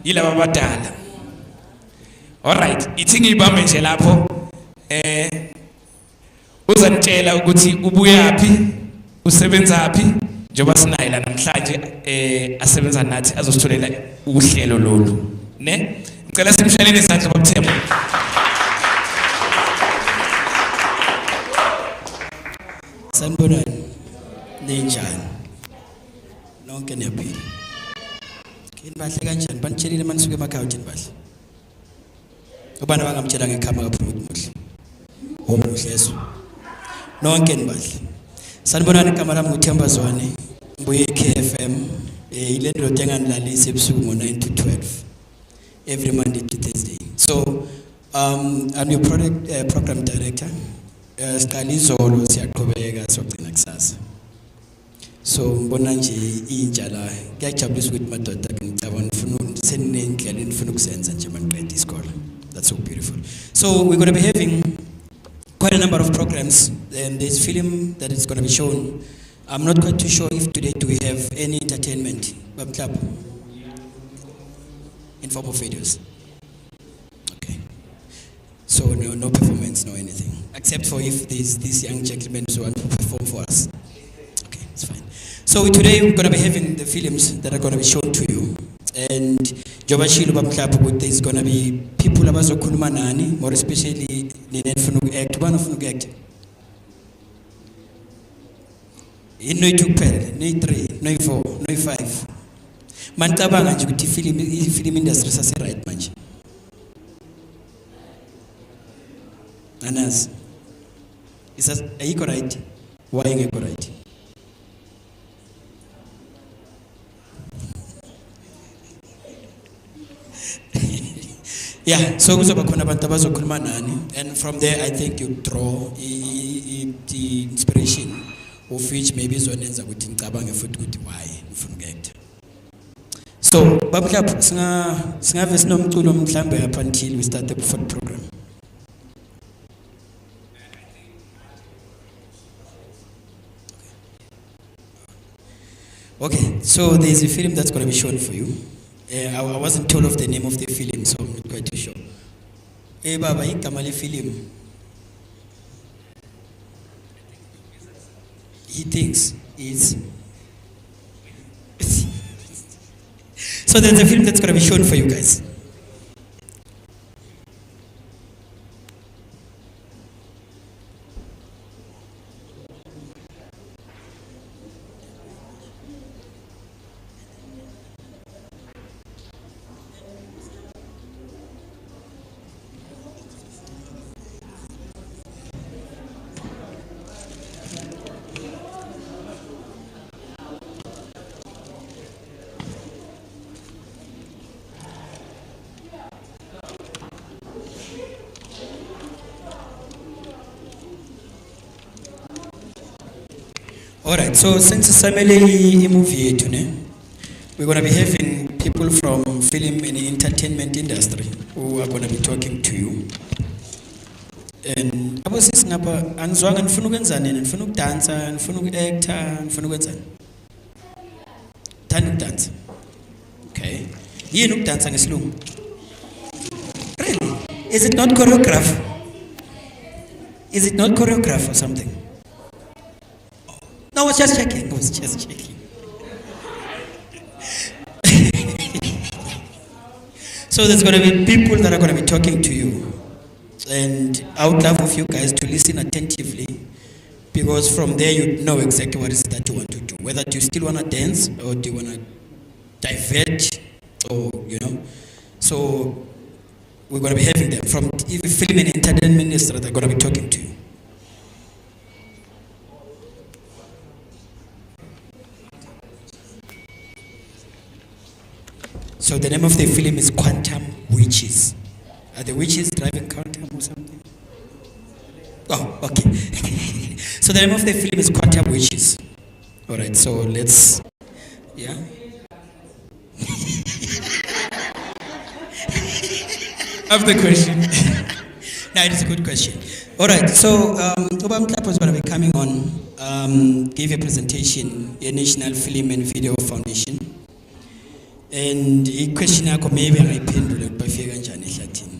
yilaba abadala. Alright, ithi ngibambe nje lapho uzanitshela ukuthi ubuyaphi, usebenzaphi, njengoba sinaye la namhlanje asebenza nathi azositholela uhlelo lolu. Ne? Ngicela simshaleni izandla bakuthemba. Sanibonani. Ninjani? Nonke niyaphila. Kini bahle kanjani? Banitshelile manisuke emakhaya uthini bahle? Ubani bangamtshela ngekhama kaPromote Muhle? Omuhleso. Nonke nibahle. Sanibonani, igama lami nguThemba Zwane. Ngibuye eKFM. Ile ndoda enganilalisa ebusuku ngo9 to 12 every Monday to Thursday. So I'm your program director. Siqala izolo siyaqhubeka sogcina kusasa. So ngibona nje intsha la kuyajabulisa ukuthi madoda ngicabanga ngifuna senendlela enifuna ukusenza nje maqedwe isikole. That's so beautiful. So we're going to be having quite a number of programs, and there's film that is going to be shown. I'm not quite too sure if today do we have any entertainment, club, in form of videos. Okay. So no performance, no anything, except for if these young gentlemen who want to perform for us. Okay, it's fine. So today we're going to be having the films that are going to be shown to you. And Jobashilo Bamklap, there's going to be people abazokhuluma nani, more especially ninefunu act, one of act. In no 2 pair, no 3, no 4, no 5. Mantabanga nje ukuthi film industry sase right manje. Anas. Is ayiko right? Why ngekho right? Yeah, so kuzoba khona abantu abazokhuluma nani, and from there I think you draw the inspiration of which maybe izonenza ukuthi ngicabange futhi ukuthi why ngifuna ukuyekta. So babuhlapho singave sinomculo mhlambe up until we start the fourth program. Okay, so there's a film that's going to be shown for you. I wasn't told of the name of the film, so I'm not quite too sure. Baba, igama le film. He thinks it's. So there's a film that's going to be shown for you guys. Alright, so since it's a movie today, we're going to be having people from film and entertainment industry who are going to be talking to you. And I was saying about angizwanga nifuna ukwenzani, nifuna ukudansa, nifuna ukuacta, nifuna ukwenzani. Thanda ukudansa. Okay. Yini ukudansa ngesilungu? Really? Is it not choreograph? Is it not choreograph or something? No, I was just checking. So there's going to be people that are going to be talking to you. And I would love for you guys to listen attentively, because from there you know exactly what it is that you want to do. Whether you still want to dance or do you want to divert, or, you know. So we're going to be having them from even film and entertainment minister. They're going to be talking to you. So the name of the film is Quantum Witches. Are the witches driving quantum or something? Oh, okay. So the name of the film is Quantum Witches. All right, so let's, yeah. Of the question. No, it is a good question. All right, so Obam Clap was going to be coming on, give a presentation, a National Film and Video Foundation. And i-question yakho maybe angayiphendule ukuthi bafike kanjani ehlathini.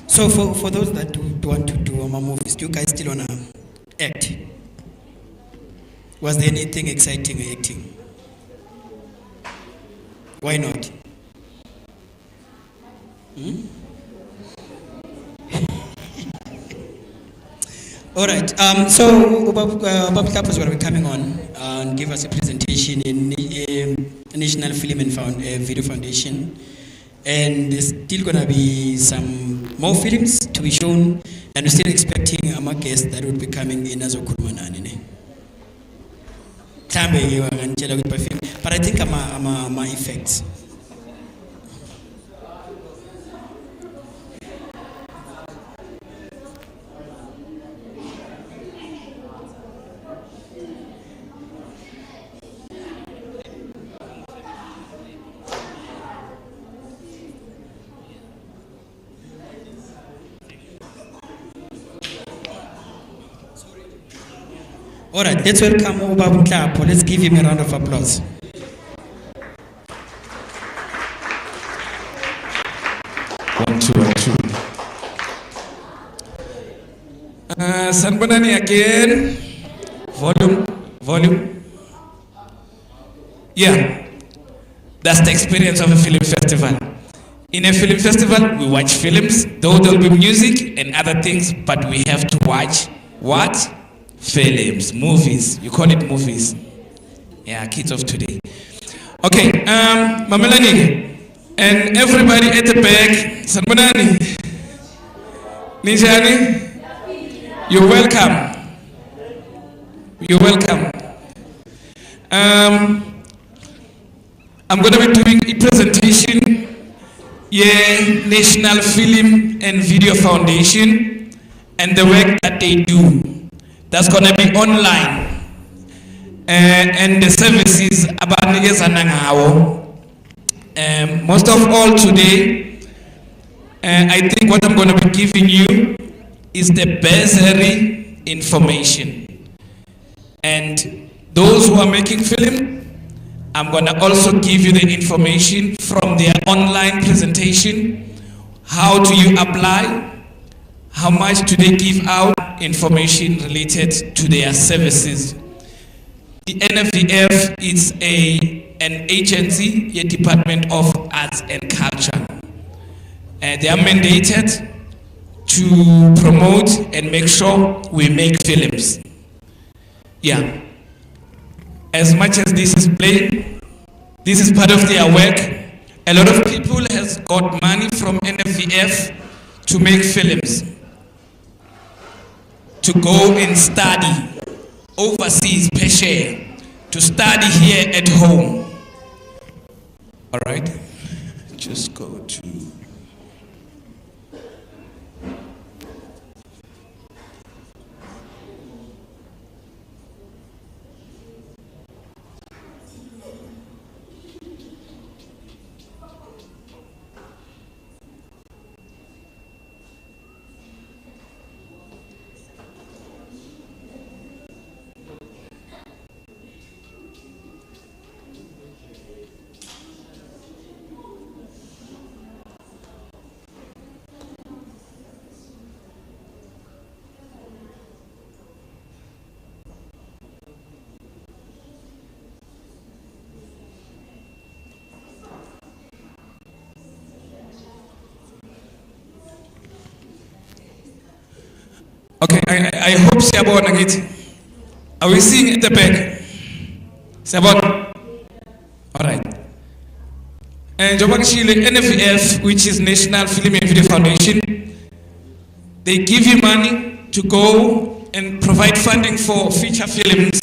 So for those that do want to do movies, do you guys still wanna act? Was there anything exciting acting? Why not? All right. So Bob Klapp is going to be coming on and give us a presentation in the National Film and Video Foundation. And there's still going to be some more films to be shown, and we're still expecting a guest that will be coming in as a Kulmanani. But I think I'm effects. All right, let's welcome Bob Klapp. Let's give him a round of applause. One, two. Sanbonani again. Volume. Yeah, that's the experience of a film festival. In a film festival, we watch films, though there'll be music and other things, but we have to watch what? Films, movies. You call it movies. Yeah, kids of today. Okay, Mamelani and everybody at the back, Sanbonani, Nijani, you're welcome. You're welcome. I'm going to be doing a presentation. Yeah, National Film and Video Foundation and the work that they do. That's going to be online, and the services about most of all today, I think what I'm going to be giving you is the bursary information. And those who are making film, I'm going to also give you the information from their online presentation. How do you apply? How much do they give out? Information related to their services. The NFDF is an agency, a Department of Arts and Culture. They are mandated to promote and make sure we make films. Yeah. As much as this is played, this is part of their work. A lot of people has got money from NFDF to make films, to go and study overseas per share, to study here at home. All right, just go to. Okay, I hope Siabon again. Are we seeing at the back? Siabon? Alright. And Jobakishile NFF, which is National Film and Video Foundation, they give you money to go and provide funding for feature films,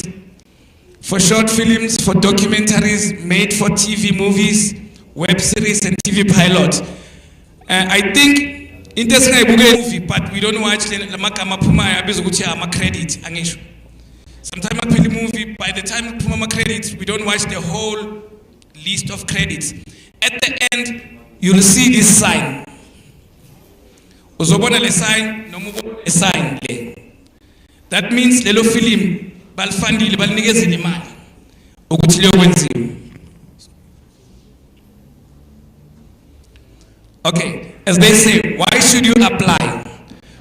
for short films, for documentaries, made for TV movies, web series and TV pilot. I think into esingayibuke movie but we don't watch lamagama aphumayo abizwa ukuthi ama-credit angisho. Sometimes akuphela movie, by the time kuphuma ama-credits, we don't watch the whole list of credits. At the end, you'll see this sign. Uzobona le sign, noma ubona le sign le. That means lelo film balifandile balinikezile imali ukuthi liyokwenziwa. Okay, as they say, why should you apply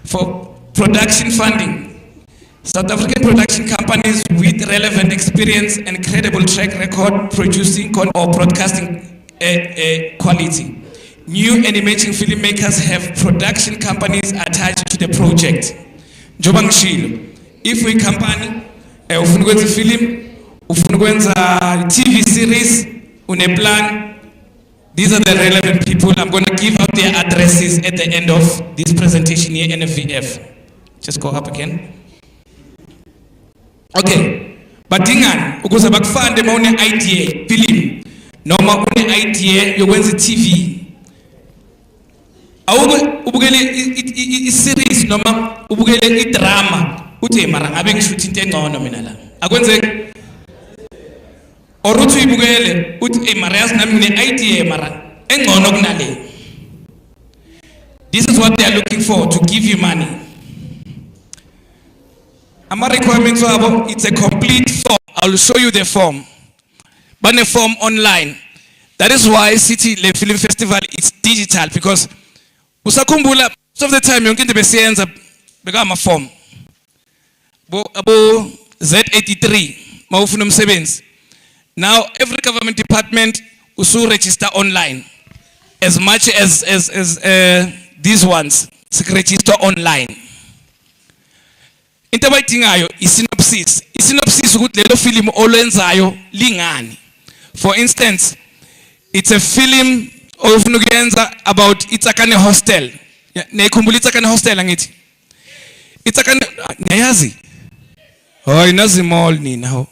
for production funding? South African production companies with relevant experience and credible track record producing or broadcasting quality. New animating filmmakers have production companies attached to the project. Njoba ngishilo, if we company ufuna ukwenza film, ufuna ukwenza TV series, une plan, these are the relevant people. I'm going to give out their addresses at the end of this presentation here, NFVF. Just go up again. Okay, but ingani ukuze bakufande uma une idea film noma une idea yokwenza TV awuke ubukele i-series noma ubukele i-drama uthi mara ngabe ngishuthi into engcono mina la akwenzeki or uthi uyibukele uthi mara yazi nami ngine-idea mara engcono kunale. This is what they are looking for to give you money. Ama requirements wabo, it's a complete form. I'll show you the form. But the form online. That is why City Film Festival is digital, because usakumbula most of the time yonke into besiyenza bekama form. Abo Z83 mawufuna umsebenzi. Now every government department usu register online. As much as these ones register online. Into abayidingayo i-synopsis. I-synopsis ukuthi lelo film olwenzayo lingani. For instance, it's a film ofuna ukuyenza about Itsakane Hostel. Niyakhumbula Itsakane Hostel angithi? Itsakane niyazi? Hayi nazi mall nina ho.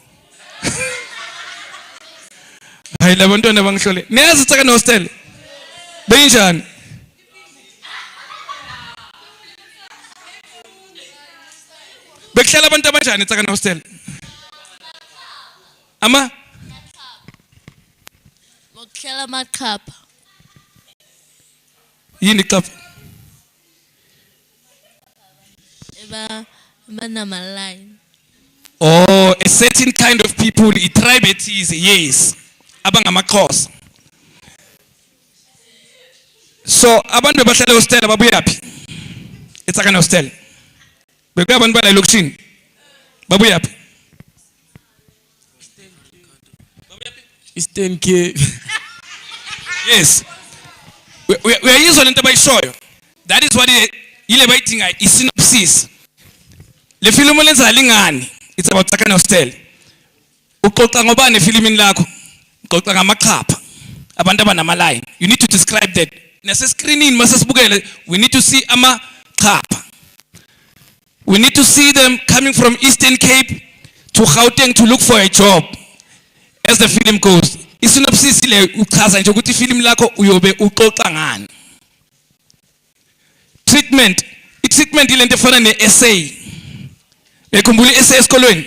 Hayi labantwana bangihlole. Niyazi Itsakane Hostel? Benjani? Bekuhlala abantu abanjani Itsakane Hostel? Ama? Bokuhlala amaqhapha. Yini qapha? Banama-line. Oh, a certain kind of people, i-tribe ethize, yes. AbangamaXhosa. So, abantu bahlala hostel babuyaphi? Itsakane Hostel. Bekuya abantu bala elokishini. Babuyaphi? Eastern Cape. Yes. We are using lento abayishoyo. That is what ile bayidinga i-synopsis. Le film olenza lingani? It's about Itsakane Hostel. Uxoxa ngobani efilimini lakho? Uxoxa ngamaqhapha. Abantu abanama-line. You need to describe that. Nase screening masasibukele, we need to see amaqhapha. We need to see them coming from Eastern Cape to Gauteng to look for a job. As the film goes, i-synopsis ile uchaza nje ukuthi ifilm lakho uyobe uxoxa ngani. Treatment, i-treatment ile nto efana ne-essay. Bekhumbula i-essay esikolweni?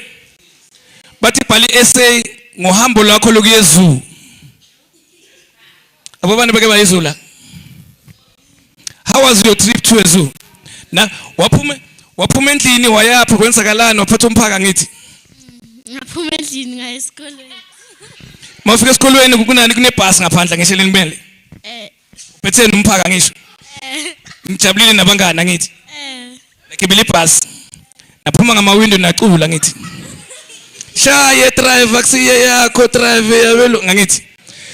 Bathi bhala i-essay ngohambo lwakho lokuya ezoo. Abo bantu bake baye ezoo la? How was your trip to a zoo? Na waphuma endlini wayapha kwenzakalani waphatha umphaka ngithi? Ngaphuma endlini ngaya esikolweni. Mawufika esikolweni kunani kunebhasi ngaphandle ngisheleni kumele? Betheni umphaka ngisho? Ngijabulile nabangani ngithi? Ngibile ibhasi. Naphuma ngama-window nacula ngithi. Shaye driver kusiye yakho driver yabelo ngithi.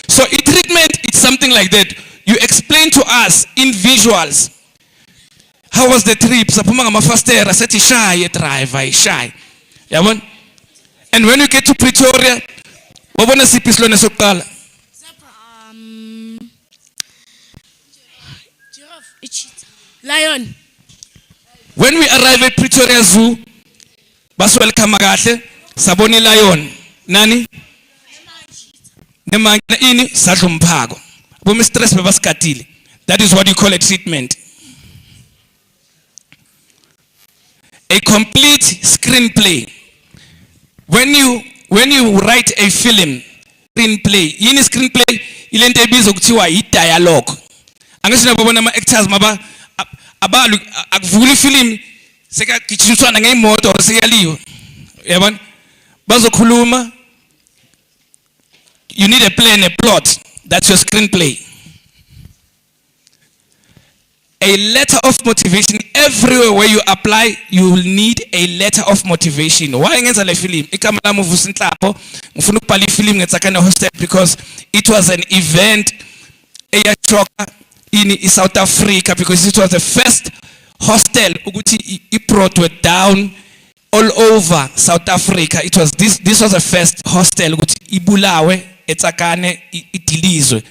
So treatment it's something like that. You explain to us in visuals. How was the trip? Saphuma ngamafastera sethi shaye driver shy. Yabona? And when you get to Pretoria, wabona siphi isilwane sokuqala? Giraffe, lion. When we arrive at Pretoria Zoo, bas welcome kahle, sabona lion. Nani? Nemangina ini sadla umphako. Bo mistress bebasikatile. That is what you call a treatment. a complete screenplay. When you write a film, screenplay, yini screenplay ilento ebizwa kuthiwa i-dialogue. Angisho babona ama-actors maba abalu akuvula ifilm seka gijingiswana ngeimoto sekuyaliwa. Yabona? Bazokhuluma. You need a plan, a plot. That's your screenplay. A letter of motivation. Everywhere where you apply, you will need a letter of motivation. Why ngenza le film? Igama lami uvusinhlapho ngifuna ukubhala ifilm ngetsakana hostel because it was an event eyachoka in South Africa because it was the first hostel ukuthi i-Broadway down all over South Africa. It was this was the first hostel ukuthi ibulawe etsakane idilizwe.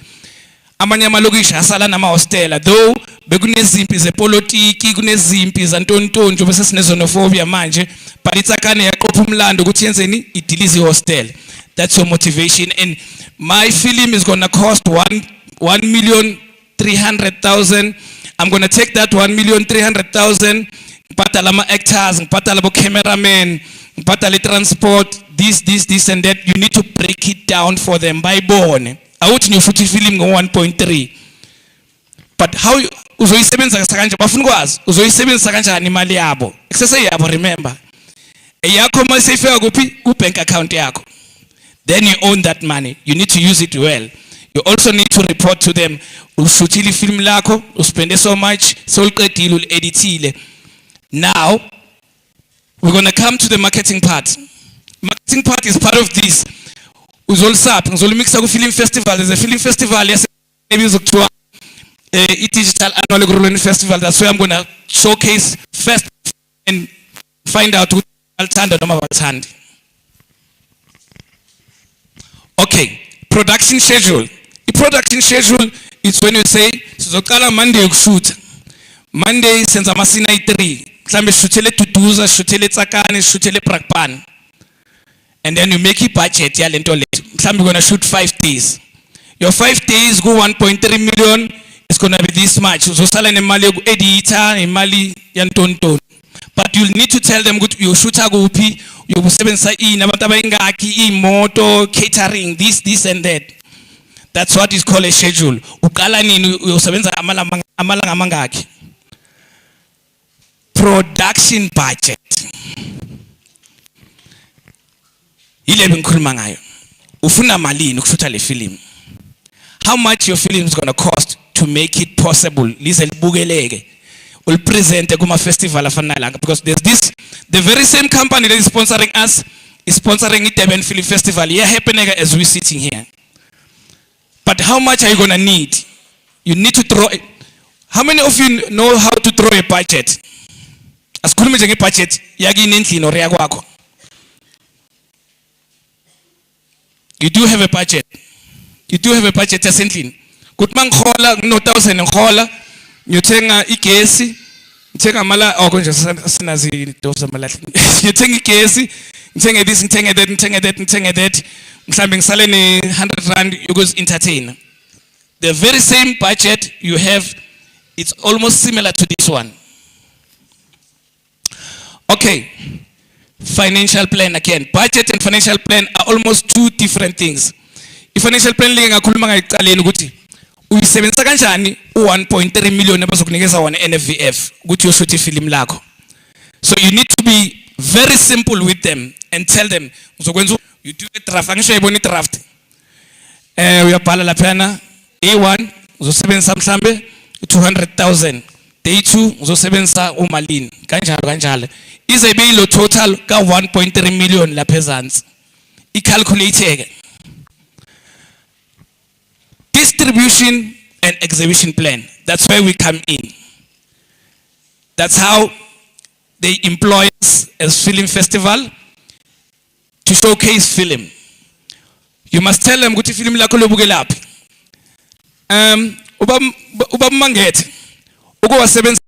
Amanye amalokishi asala nama hostela though bekunezimpi zepolitiki kunezimpi zantontonto bese sinezonofobia manje but itsakane yaqopha umlando ukuthi yenzeni idilize hostel. That's your motivation. And my film is going to cost 1,300,000. I'm going to take that 1,300,000 ngipatala ama actors ngipatala bo cameramen ngipatala transport this and that. You need to break it down for them by bone. Awuthi ngishuthi film ngo 1.3. But how uzoyisebenzisa kanje bafuna ukwazi uzoyisebenzisa kanjani imali yabo eksese yabo. Remember eyakho mase ifika kuphi ku bank account yakho, then you own that money. You need to use it well. You also need to report to them ushuthile film lakho uspende so much sewuqedile uleditile. Now we're going to come to the marketing part. Marketing part is part of this. Uzolsap ngizolimixa ku film festival. There's a film festival yasebizwa kuthiwa digital annual Erkhuleni festival. That's where I'm going to showcase first and find out who althanda noma bathandi. Okay, production schedule. The production schedule is when you say sizokala Monday ukushoot. Monday senza amasina i3. Mhlambe shuthele Tuduza, shuthele Tsakane, shuthele Brakpan. And then you make a budget yalento lethu. Mhlambe you're going to shoot 5 days. Your 5 days go 1.3 million. It's going to be this much. Uzosala nemali yoku editor, imali yantonton. But you'll need to tell them you shoot kuphi, uyobusebenzisa ini, abantu abayingaki, imoto, catering, this and that. That's what is called a schedule. Uqala nini uyosebenza amalanga amangaki. Production budget. Ile bengikhuluma ngayo. Ufuna malini ukushuta le film? How much your film is going to cost to make it possible? Lize libukeleke. Will present kuma festival afana because there's this the very same company that is sponsoring us is sponsoring the Durban Film Festival here happening as we sitting here. But how much are you going to need? You need to throw it. How many of you know how to throw a budget? Asikhulume nje ngebudget yakini endlini or yakwakho. You do have a budget. You do have a budget asendlini. Kuthi mangikhola no 1000 ngikhola ngiyothenga igesi, ngithenga amala konje sinazi dosa malahli. Ngithenga igesi, ngithenga this, ngithenga that. Mhlambe ngisale ne 100 rand because entertain. The very same budget you have, it's almost similar to this one. Okay. Financial plan again. Budget and financial plan are almost two different things. If financial plan lingakhuluma ngayiqaleni ukuthi uyisebenza kanjani 1.3 million abazokunikeza wona NFVF ukuthi uyoshuthi film lakho. So you need to be very simple with them and tell them uzokwenza you do a draft. Angisho yibona i-draft. Uyabhala laphana A1 uzosebenza mhlambe 200,000. Day 2 uzosebenza umalini kanjalo. Ize beyilo total ka 1.3 million lapha ezansi. I-calculate. Distribution and exhibition plan. That's where we come in. That's how they employ us as film festival to showcase film. You must tell them ukuthi film lakho lobukelaphi. Ubamangete ukuwasebenza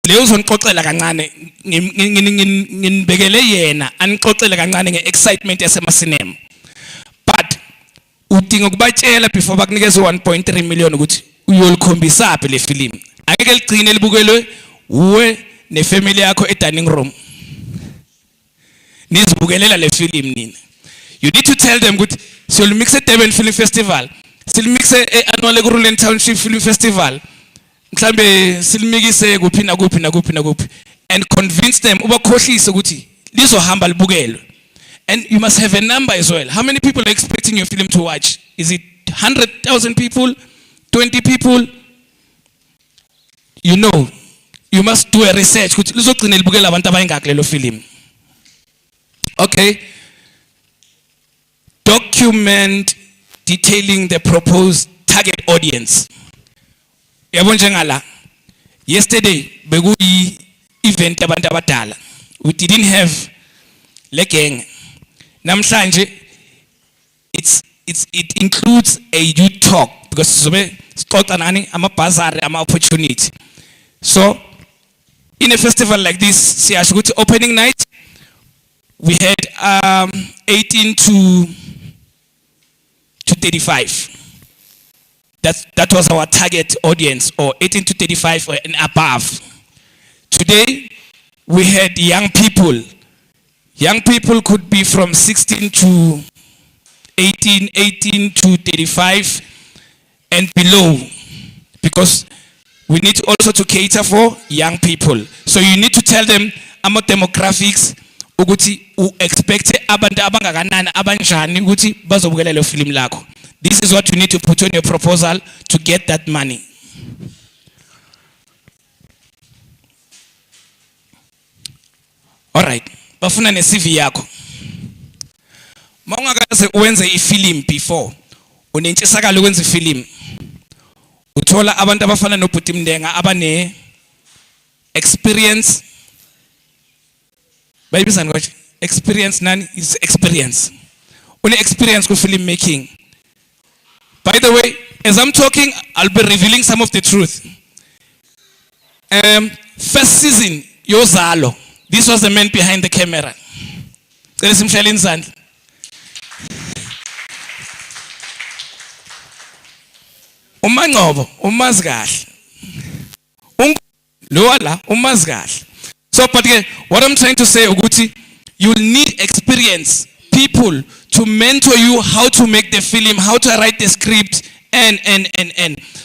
leyo uzonixoxela kancane nginibekele yena anixoxele kancane ngeexcitement yasemasinema. But udinga ukubatshela before bakunikeza 1.3 million ukuthi uyolikhombisa phi le film. Angeke ligcine libukelwe uwe nefamily yakho e dining room. nizibukelela le film nina. You need to tell them good so you'll mix a Durban Film Festival. Still mix a annual Erkhuleni Township Film Festival. Mhlambe silmikise kuphi na kuphi and convince them ubakhohlise ukuthi lizohamba libukelwe. And you must have a number as well. How many people are expecting your film to watch? Is it 100,000 people? 20 people? You know, you must do a research. Film. Okay. Document detailing the proposed target audience. Yesterday, event we didn't have gang. Namhlanje, it includes a youth talk because I'm a bazaar, I'm an opportunity. So, in a festival like this, opening night, we had 18 to 35. That was our target audience, or 18 to 35 and above. Today, we had young people. Young people could be from 16 to 18, 18 to 35 and below, because we need also to cater for young people. So you need to tell them about demographics, expect film lako. This is what you need to put on your proposal to get that money. All right. Bafuna ne CV yako. Mawungakaze uwenze ifilm before. Unentshisakalo ukwenza ifilm. Uthola abantu abafana noBhuti Mndenga abane experience. Bayibiza ngoba experience nani is experience. Une experience ku film making. By the way, as I'm talking, I'll be revealing some of the truth. First season, Yozalo. This was the man behind the camera. So, but what I'm trying to say, Uguti, you'll need experienced people to mentor you how to make the film, how to write the script, and.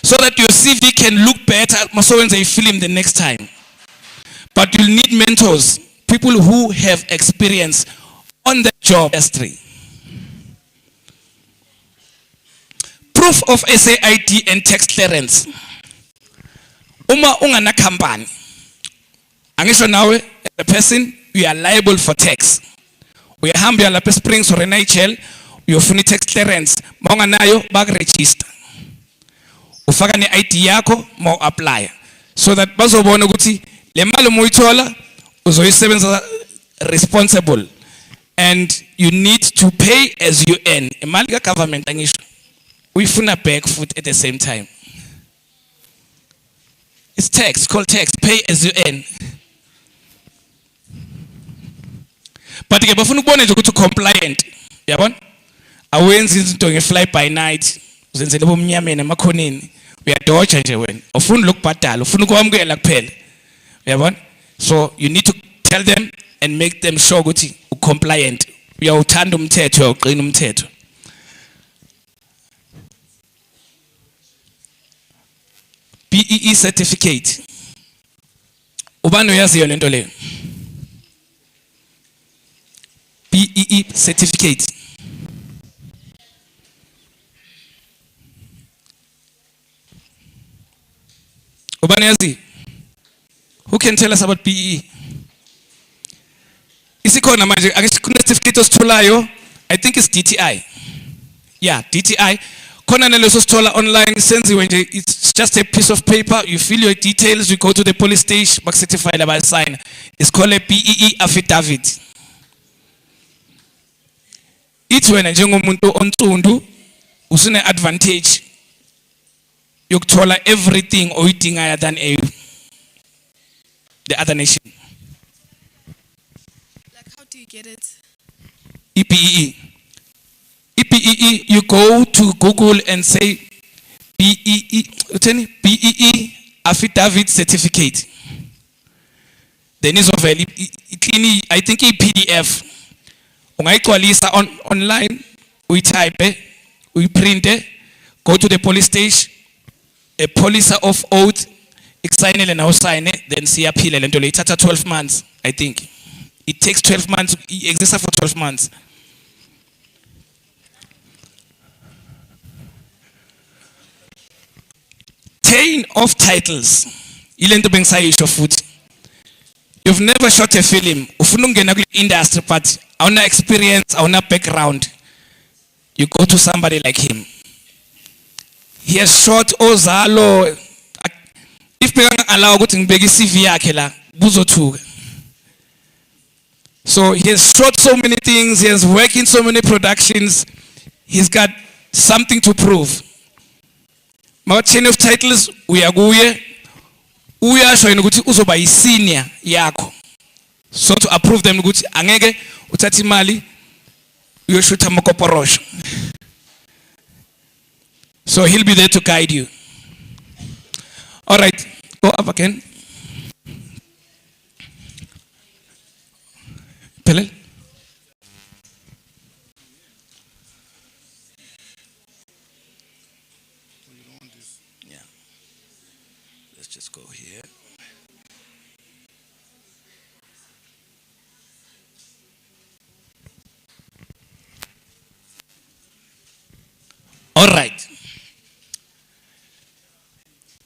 So that your CV can look better when they film the next time. But you'll need mentors, people who have experience on the job industry. Proof of SAID and tax clearance. Uma ungana company. Angisho nawe, the person, we are liable for tax. We are humble la Springs or NHL, you funi tax clearance, maunga nayo bag register. Ufaka ni ID yako, mo apply. So that bazobona ukuthi le mali moyithola uzoyisebenza responsible, and you need to pay as you earn. Imali ka government angisho uyifuna back foot at the same time. It's tax, called tax, pay as you earn. But ke bafuna ukubona nje ukuthi compliant. Yabona? Awenzi izinto nge-fly by night. Uzenzele bomnyameni emakhoneni. Uyadoja nje wena. Ufuna lokubhadala, ufuna ukwamukela kuphela. Yabona? So you need to tell them and make them sure ukuthi ucompliant. Uyawuthanda umthetho, uyawuqina umthetho. BEE certificate. Ubani uyaziyo lento leyo? BEE certificate. Ubani yazi? Who can tell us about BEE? Isikhona manje akune certificate ositholayo. I think it's DTI. Yeah, DTI. Khona naleso sithola online senziwe nje, it's just a piece of paper, you fill your details, you go to the police station, back certified by sign. It's called a BEE affidavit. It's when njengomuntu ontundu usune advantage yokuthola everything oyidingayo than the other nation. Like, how do you get it? BEE. BEE, you go to Google and say BEE affidavit certificate. Then is of I think a PDF. ungayigcwalisa online, uyitype, uyiprinte, go to the police station, a police of oath, ikusayinele na usayine, then siyaphila lento le ithatha 12 months, I think. It takes 12 months, it exists for 12 months. Chain of titles. Ilento bengisayisho futhi. You've never shot a film. Ufuna ungena kule industry but awuna experience, awuna background. You go to somebody like him. He has shot Ozalo. If beka allow ukuthi ngibeke CV yakhe la, buzothuka. So he has shot so many things, he has worked in so many productions. He's got something to prove. My chain of titles, uyakuye, uyasho yena ukuthi uzoba yi-senior yakho. So to approve them ukuthi angeke uthathe imali uyoshutha amakoporosho. So he'll be there to guide you. All right, go up again. Pelel. Yeah. Let's just go here. All right.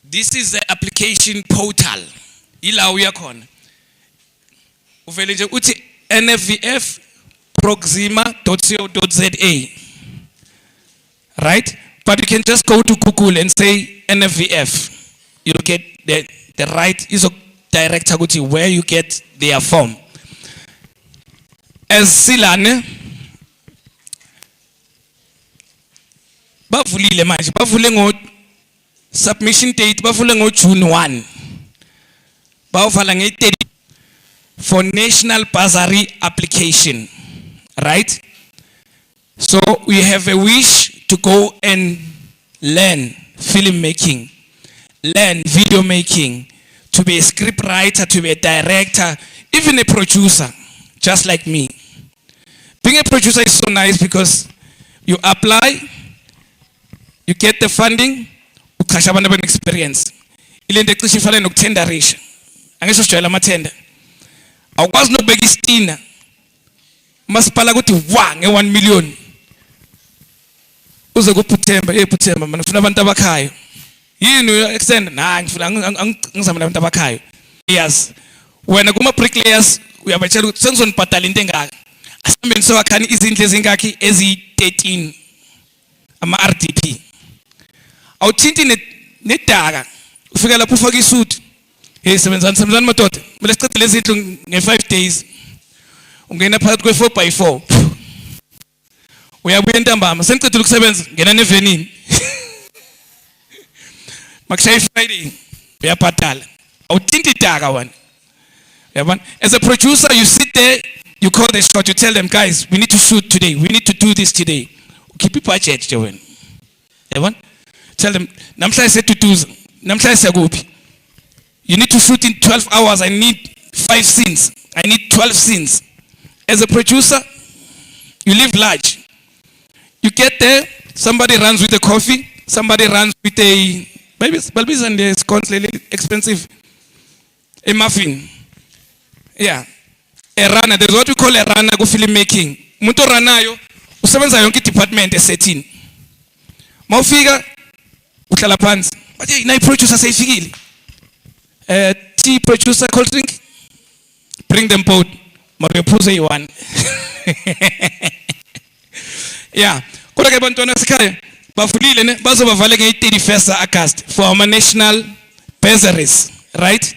This is the application portal. Ila uyakhona. Uvele nje uthi nfvf.proxima.co.za. Right? But you can just go to Google and say NFVF. You'll get the right director where you get their form. As Silane, bavulile manje, bavule ngo submission date, bavule ngo June 1. Bavala nge 30 for national bursary application, right? So we have a wish to go and learn filmmaking, learn video making, to be a script writer, to be a director, even a producer, just like me. Being a producer is so nice because you apply, you get the funding, uqasha abantu experience. Ilento ecishe ifana nokutenderisha. Angisho sijwayela amathenda. Awukwazi nokubeka isitina. Masipala ukuthi wa nge1 million. Uze kuPhuthemba, ePhuthemba mina ngifuna abantu abakhayo. Yini extend? Nah, ngifuna ngizama nabantu abakhayo. Yes. Wena kuma bricklayers uyabetshela ukuthi sengizonibhadala into engaka. Asambeni sowakhani izindlu ezingaki ezi13 ama RDP. Awuthinti nedaka. Ufika lapho ufaka isuit. Hey sebenzani madoda. Mele siqede lezi zinto nge5 days. Ungena phakathi kwe4x4. Uyabuya entambama sengicedile ukusebenza ngena nevenini. Makushaya Friday uyabhadala. Awuthinti idaka wena. Yabona? As a producer you sit there, you call the shot, you tell them guys we need to shoot today, we need to do this today. Keep your budget wena. Yabona? Tell them namhlanje setutuza, namhlanje siyakuphi. You need to shoot in 12 hours. I need 5 scenes. I need 12 scenes. As a producer, you live large. You get there, somebody runs with a coffee, somebody runs with a, maybe balbis and the scones expensive, a muffin. Yeah. A runner, there's what we call a runner go filmmaking. Muntu ranayo, usebenza yonke department esetini. Mawufika, uhlala phansi. But yeah, nayi producer seyifikile. Tea producer cold drink, bring them both. Mario Puse one. Yeah. Kodwa ke bantwana sekhaya bavulile ne bazobavale nge 31st August for our national bursaries, right?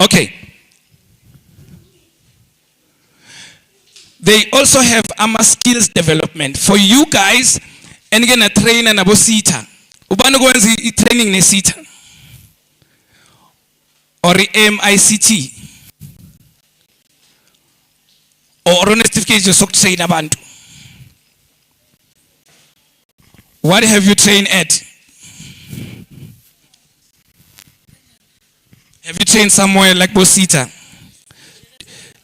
Okay. They also have skills development for you guys. And again, a trainer na bosita. Ubani kwenza training ne sita or MICT or on certificate sokutrain abantu. What have you trained at? Have you trained somewhere like Bosita?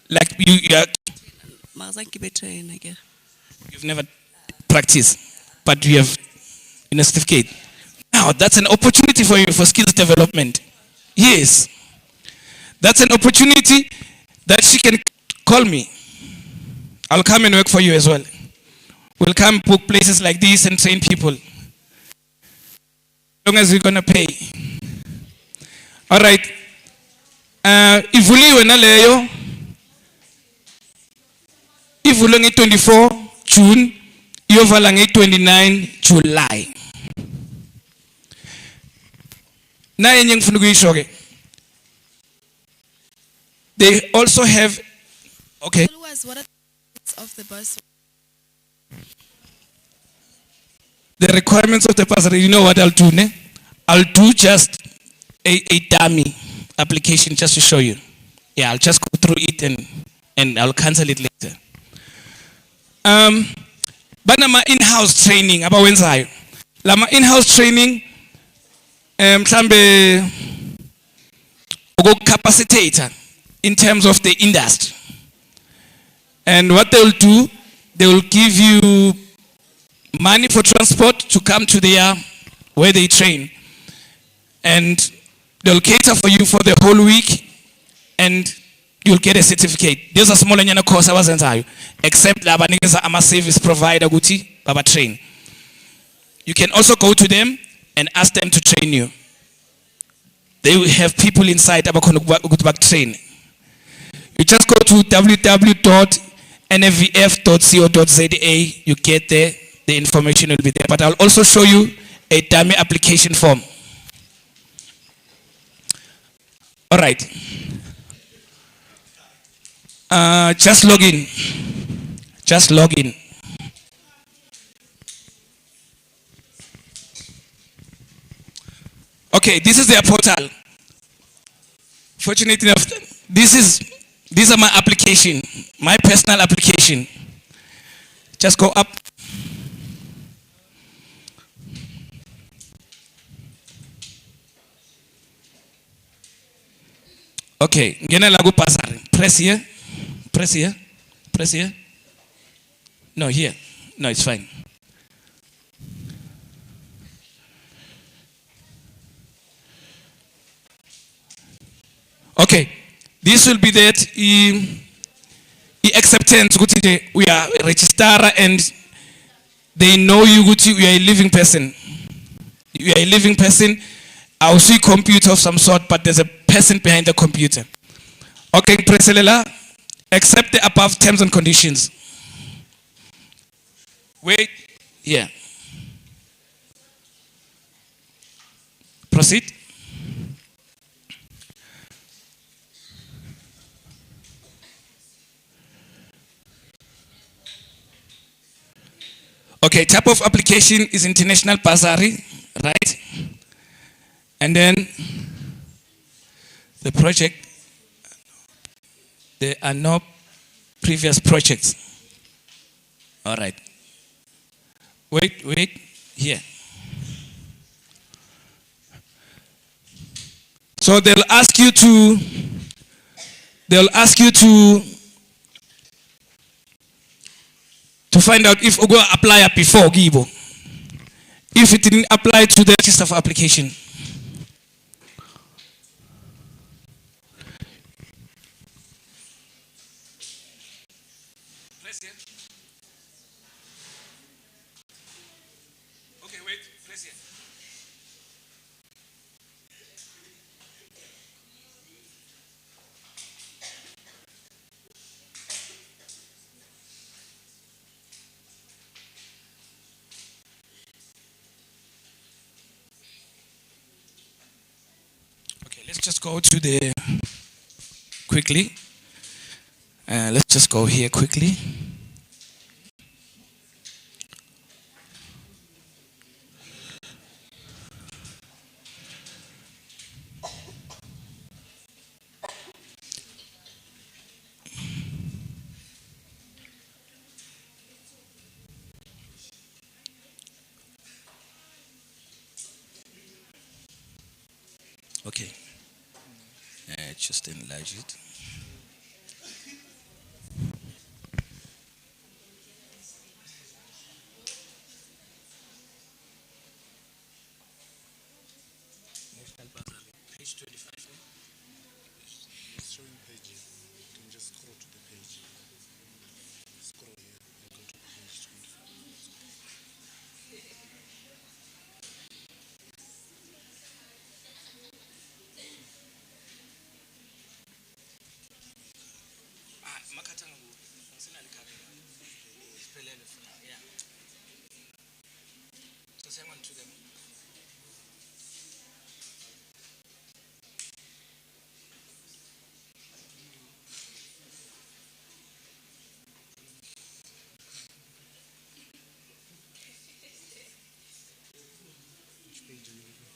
Like you've never practiced, but you have in a certificate. Now that's an opportunity for you for skills development. Yes, that's an opportunity that she can call me. I'll come and work for you as well. We'll come book places like this and train people. As long as we're gonna pay. All right. Ivuliwe na leyo. Ivulo nge 24 June, iyovala nge 29 July. Na yenye ngifuna ukuyisho ke. They also have, okay. What are the of the bus? The requirements of the bursary, you know what I'll do, ne? I'll do just a dummy application just to show you. Yeah, I'll just go through it and I'll cancel it later. But my in-house training, about wenzayo. Lama in-house training, mhlambe capacitator in terms of the industry. And what they'll do, they will give you money for transport to come to their where they train, and they'll cater for you for the whole week, and you'll get a certificate. There's a small course I wasn't except I'm a service provider baba train. You can also go to them and ask them to train you. They will have people inside about train. You just go to www.nfvf.co.za. You get there. The information will be there. But I'll also show you a dummy application form. All right. Just log in. Just log in. Okay, this is their portal. Fortunately enough, these are my application, my personal application. Just go up. Okay, press here, press here, press here. No, here. No, it's fine. Okay, this will be that acceptance. We are a registrar and they know you. You are a living person. You are a living person. I'll see computer of some sort, but there's a person behind the computer. Okay, Preselela, accept the above terms and conditions. Wait, here. Proceed. Okay, type of application is international bursary, right? And then the project, there are no previous projects. All right. Wait, here. So they'll ask you to find out if Ugo apply before Gibo. If it didn't apply to the register of application. Okay, wait, press here. Okay, let's just go to the quickly. Let's just go here quickly. Okay. just enlarge it. Page 25. It's showing pages. You can just scroll to the page. Scroll here and go to page 25. Makatanga bu. Sina likhabe. Siphelele for now. Yeah. So send one to them. Which page are you looking at?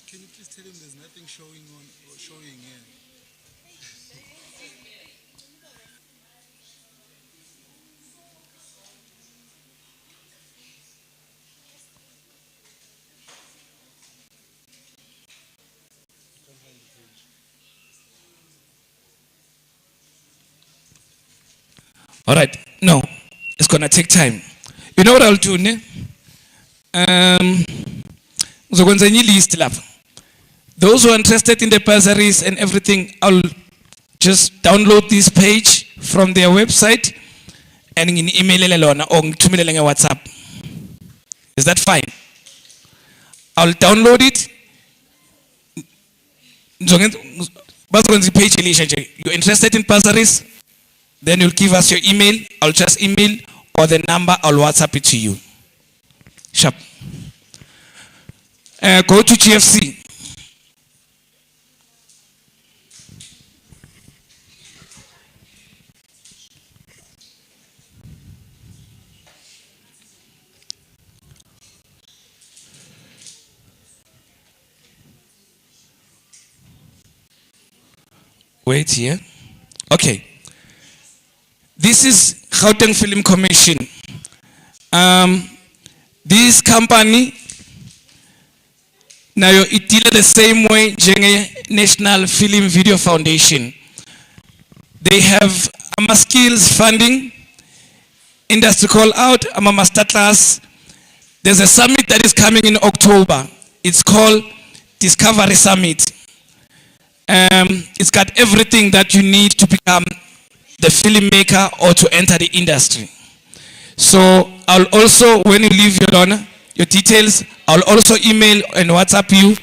Can you please tell him there's nothing showing on or showing here? Can't find the page. All right. No, it's gonna take time. You know what I'll do, ne? Ngizokwenza enye list lapha. Those who are interested in the bursaries and everything, I'll just download this page from their website and ngini-emailele lona or ngithumelele nge-WhatsApp. Is that fine? I'll download it. Bazokwenza page elisha nje. You're interested in bursaries? Then you'll give us your email. I'll just email or the number. I'll WhatsApp it to you. Sharp. Go to GFC. Wait here. Okay. This is Gauteng Film Commission. This company now it deals the same way as National Film Video Foundation. They have skills funding, industry call out, masterclass. There's a summit that is coming in October. It's called Discovery Summit. It's got everything that you need to become the filmmaker or to enter the industry. So I'll also, when you leave your details, I'll also email and WhatsApp you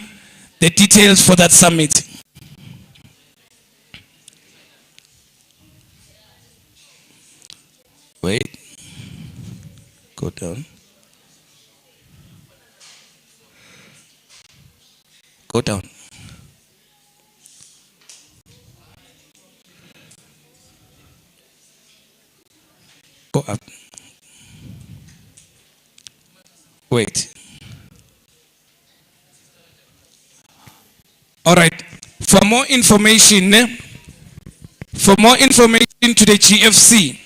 the details for that summit. Wait. Go down. Go down. Go up. Wait. All right. For more information to the GFC,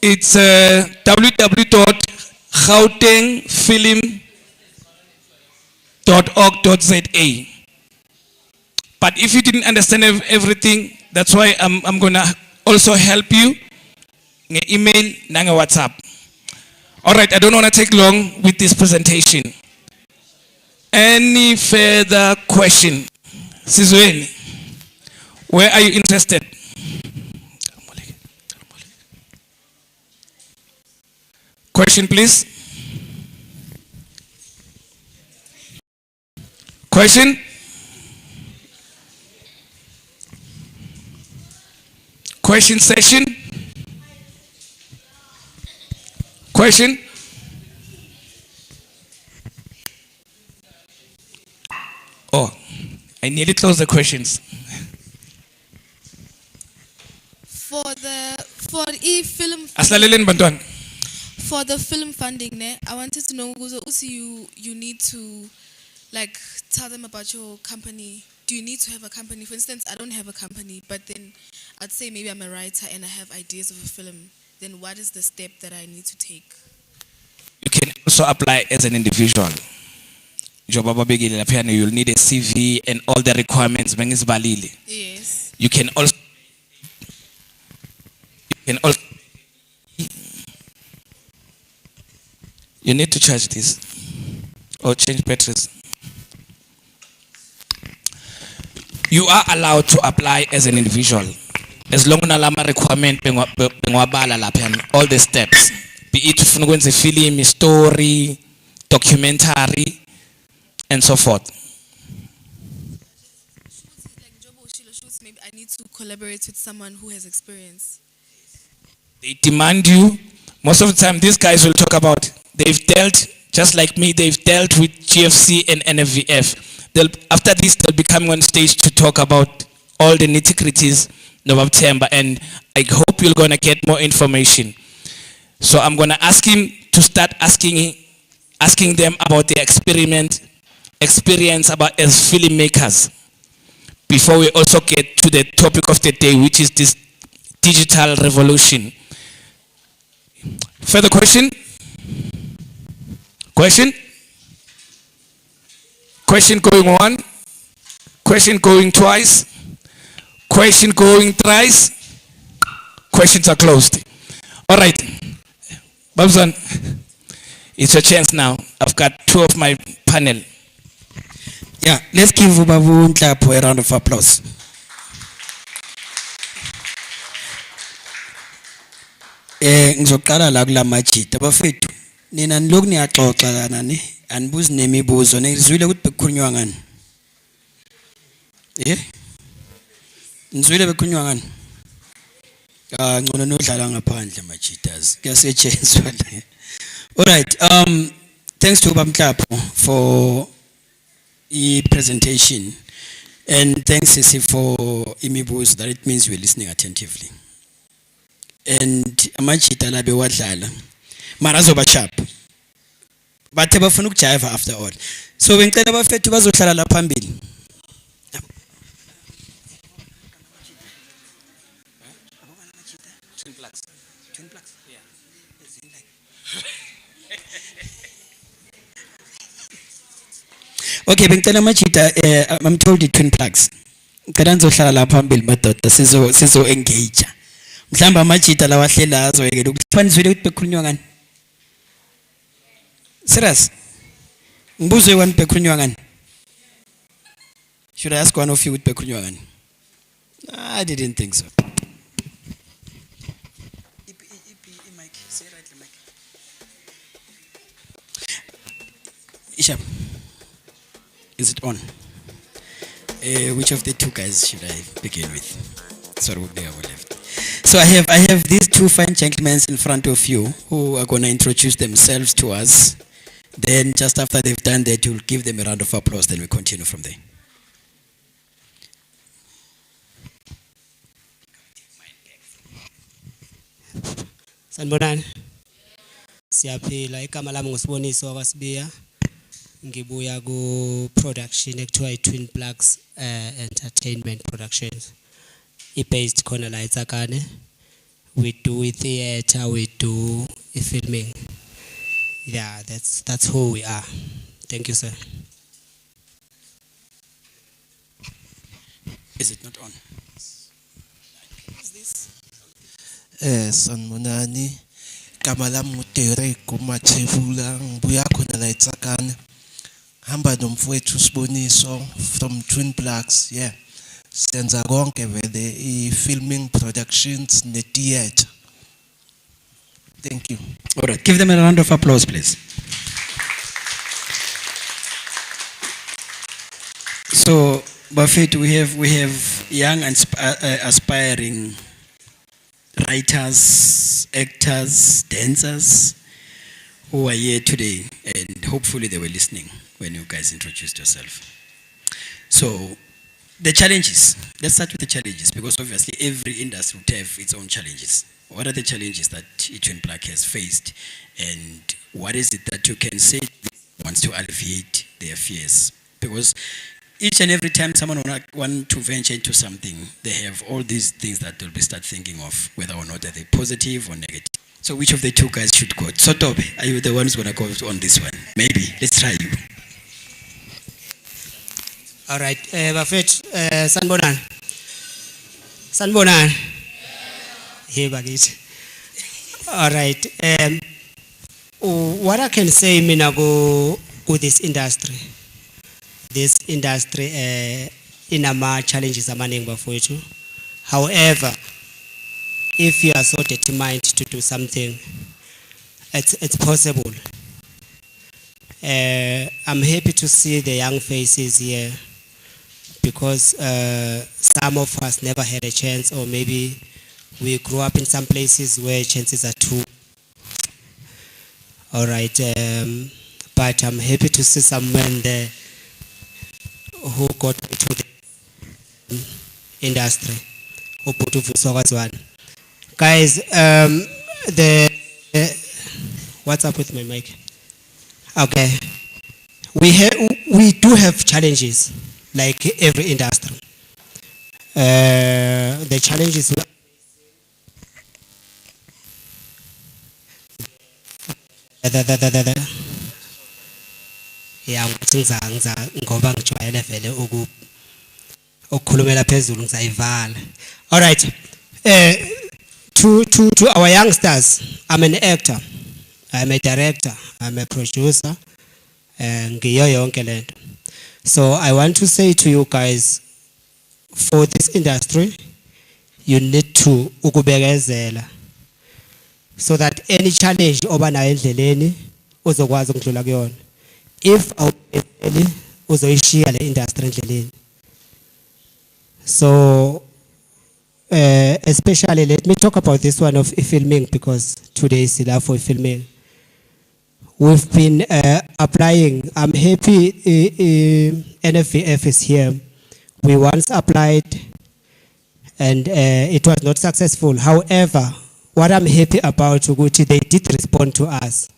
it's www.gautengfilm.org.za. But if you didn't understand everything, that's why I'm gonna also help you. Email, nanga WhatsApp. All right, I don't want to take long with this presentation. Any further question? Sizweni, where are you interested? Question, please. Question? Question session? Question? Oh, I nearly closed the questions. For e-film Aslalelen Bantuan. for the film funding, I wanted to know also you need to like tell them about your company do you need to have a company? For instance, I don't have a company, but then I'd say maybe I'm a writer and I have ideas of a film. Then what is the step that I need to take? You can also apply as an individual. Njengoba babekile lapha you'll need a CV and all the requirements bengizibalile. Yes. You can also you need to charge this or change batteries. You are allowed to apply as an individual as long as nalama requirement bengwabala lapha all the steps, be it ufuna ukwenza film, story, documentary and so forth. Maybe I need to collaborate with someone who has experience. They demand you. Most of the time, these guys will talk about, they've dealt, just like me, they've dealt with GFC and NFVF. After this, they'll be coming on stage to talk about all the nitty-gritties of September, and I hope you're going to get more information. So I'm going to ask him to start asking them about their experience about as filmmakers, before we also get to the topic of the day, which is this digital revolution. Further question? Question? Question going one? Question going twice? Question going thrice? Questions are closed. All right. Babzan, it's your chance now. I've got two of my panel. Yeah, let's give Babu Nhlapo a round of applause. Ngizoqala la kula majita bafethu nina niloku niyaxoxa lana ni anibuzi nemibuzo nizwile ukuthi bekukhulunywa ngani nizwile bekukhulunywa ngani ngcono nodlala ngaphandle majitas kuyasetshenzwa la. All right, thanks to Nhlapo for the presentation, and thanks Sisi for imibuzo, that it means we're listening attentively. And amachita labe wadlala mara azoba sharp bathe bafuna ukujiva after all, so bengicela abafethu bazohlala la phambili. Okay, bengicela amachita, I'm told the twin plugs. Ngicela nizohlala la phambili madoda sizo engage. Mhlamba amachita lawa hlela azoyekela ukuthi fanizwile ukuthi bekhulunywa ngani. Serious? Ngibuzwe wani bekhulunywa ngani? Should I ask one of you ukuthi bekhulunywa ngani? I didn't think so. Isham, is it on? Which of the two guys should I begin with? Sorry, they are left. So I have these two fine gentlemen in front of you who are going to introduce themselves to us. Then just after they've done that, you'll give them a round of applause. Then we continue from there. Sanibonani. Siyaphila, igama lami nguSiboniso wakwaSibiya. Ngibuya ku production ekuthiwa iTwin Plugs Entertainment Productions. Based khona la eTsakane. We do theater, we do filming. Yeah, that's who we are. Thank you, sir. Is it not on? Sanibonani. Igama lami nguDerek Mathebula, ngibuya khona la eTsakane. Hamba nomfowethu Siboniso from Twin Plugs, yeah. Senza konke vele i-filming productions ne-theater. Thank you. All right, give them a round of applause, please. So, Buffett, we have young and aspiring writers, actors, dancers who are here today, and hopefully they were listening when you guys introduced yourself. So, the challenges. Let's start with the challenges, because obviously every industry would have its own challenges. What are the challenges that Twin Plug has faced, and what is it that you can say wants to alleviate their fears? Because each and every time someone want to venture into something, they have all these things that they'll be start thinking of, whether or not they're positive or negative. So which of the two guys should go? So Tobe, are you the one who's going to go on this one? Maybe. Let's try you. All right, Bafet, Sanbonan. Sanbonan. Here, Bagit. All right. What I can say, Minago, with this industry, in a challenges amaning bafowethu. However, if you are so determined to do something, it's possible. I'm happy to see the young faces here because some of us never had a chance, or maybe we grew up in some places where chances are too. All right, but I'm happy to see some men there who got into the industry. Guys, what's up with my mic? Okay, we do have challenges like every industry. The challenges yeah, ngoba ngijwayele vele ukukhulumela phezulu ngizayivala. All right, to our youngsters, I'm an actor, I'm a director, I'm a producer, ngiyo yonke lento. So I want to say to you guys, for this industry, you need to ukubekezela, so that any challenge oba nayo endleleni uzokwazi ukudlula kuyona. If awubekezeli uzoyishiya le industry endleleni. So especially let me talk about this one of filming, because today is love for filming. We've been applying. I'm happy NFVF is here. We once applied and it was not successful. However, what I'm happy about Uguti, they did respond to us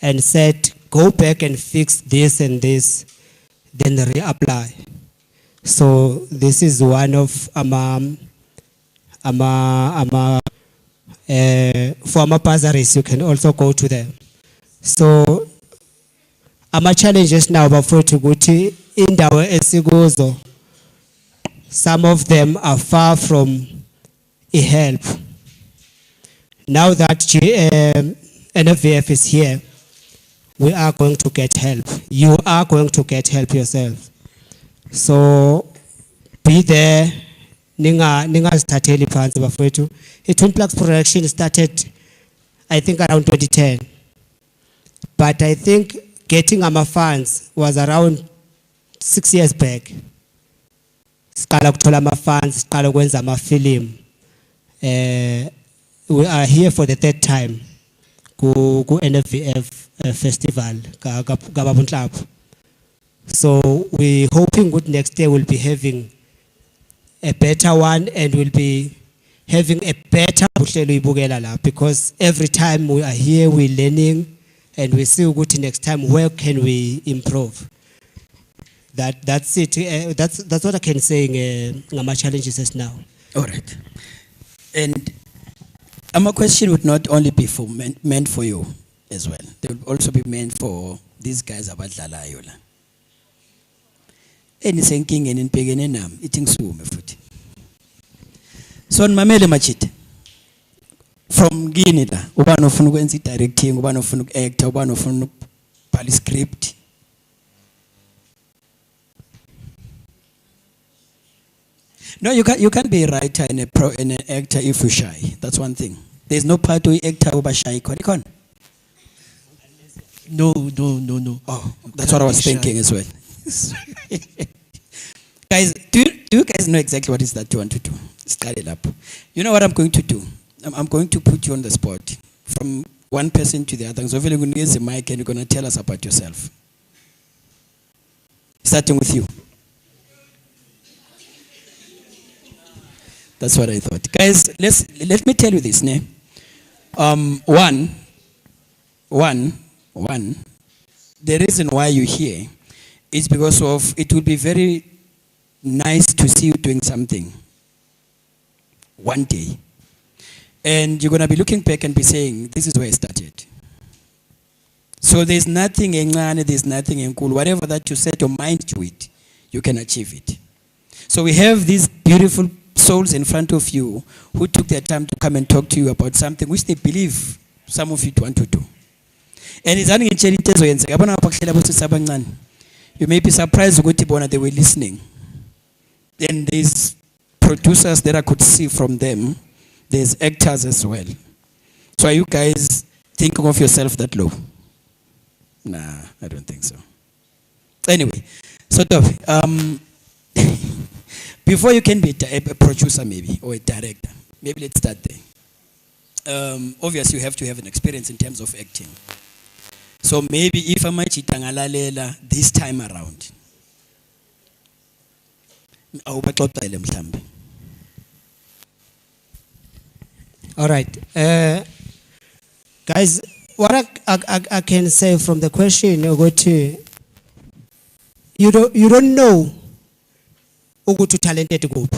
and said, go back and fix this and this, then reapply. So this is one of former bursaries. You can also go to them. So our challenges now bafowethu to Guti indawo esikuzo, some of them are far from a help. Now that NFVF is here, we are going to get help. You are going to get help yourself. So be there. Ninga started phansi bafowethu. Twin Plugs production started, I think, around 2010. But I think getting our funds was around 6 years back. Sikala kuthola ama funds, sikala kwenza ama film. We are here for the third time ku NFVF festival Club. So we hoping good next year we'll be having a better one, and we'll be having a better because every time we are here we're learning and we see good next time where can we improve. That's it. That's what I can say. My challenges is now. All right, and my question would not only be meant for you as well. They will also be meant for these guys abadlalayo la. Enisenking enipegene nami ithi ngisume futhi. So nimamele machite. From Guinea la, ubani ofuna ukwenza directing, ubani ofuna uku-actor, ubani ofuna ukubhala script. No, you can't be a writer and an actor if you're shy. That's one thing. There's no part where actor uba shy. No. Oh, that's what I was thinking as well. Guys, do you guys know exactly what is that you want to do? Start it up. You know what I'm going to do? I'm going to put you on the spot from one person to the other. So you're going to use the mic and you're going to tell us about yourself. Starting with you. That's what I thought. Guys, let me tell you this. One, the reason why you're here is because of it will be very nice to see you doing something one day. And you're going to be looking back and be saying, this is where I started. So there's nothing encane, there's nothing enkulu. Whatever that you set your mind to it, you can achieve it. So we have these beautiful souls in front of you who took their time to come and talk to you about something which they believe some of you want to do. And it's only you may be surprised they were listening. And there's producers that I could see from them. There's actors as well. So are you guys thinking of yourself that low? Nah, I don't think so. Anyway, sort of, before you can be a producer maybe, or a director, maybe let's start there. Obviously you have to have an experience in terms of acting. So maybe if I'm this time around, All right. Guys, what I can say from the question, you don't know who to talented group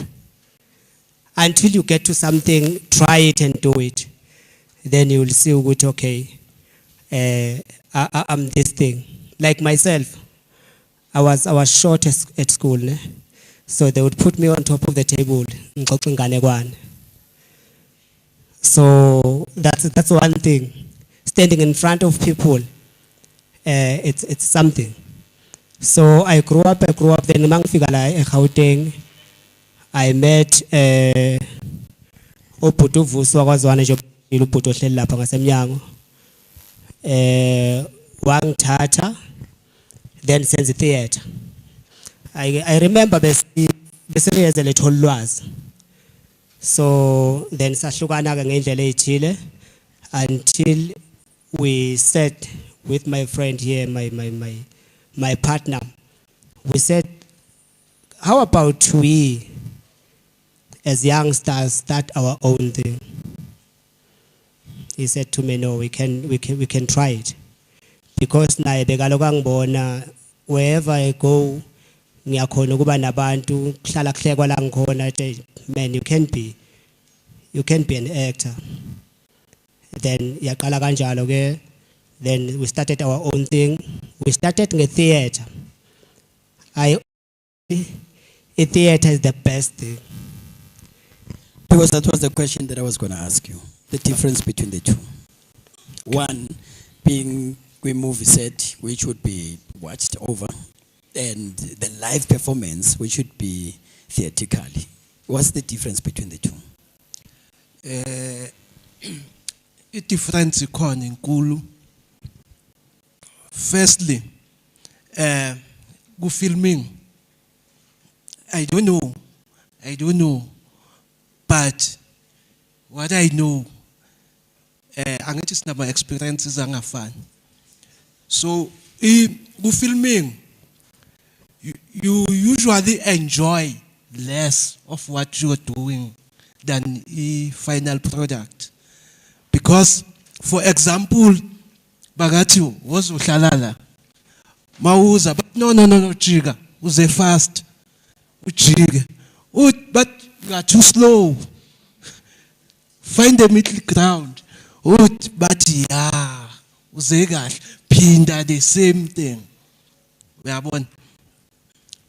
until you get to something, try it and do it. Then you will see okay, I'm this thing. Like myself, I was short at school, so they would put me on top of the table. So that's one thing. Standing in front of people, it's something. So I grew up then Gauteng. I met Oputu Vuso wakazwana nje iluputo hleli lapha ngasemnyango. Wangithatha then senze theater. I remember besiriyeze lethola ulwazi. So then sahlukana ke ngendlela ezithile until we sat with my friend here, my partner. We said, how about we as youngsters start our own thing? He said to me, no, we can try it. Because na begaloka ngibona wherever I go ngiyakhona ukuba nabantu kuhlala kuhlekwa la ngikhona man, you can be an actor. Then yaqala kanjalo ke, then we started our own thing. We started in theater. A theater is the best thing. Because that was the question that I was going to ask you. The difference between the two. One being a movie set, which would be watched over, and the live performance, which should be theatrically. What's the difference between the two? The difference is inkulu. Firstly, go filming. I don't know, but what I know, my experiences are fun. So, go filming, you usually enjoy less of what you're doing than the final product. Because, for example, Bagati was Ushalala. Mauza, but no, Chiga, Uze fast. Uchiga. But you are too slow. Find the middle ground. But yeah, Uzegash, Pinda, the same thing. We are born.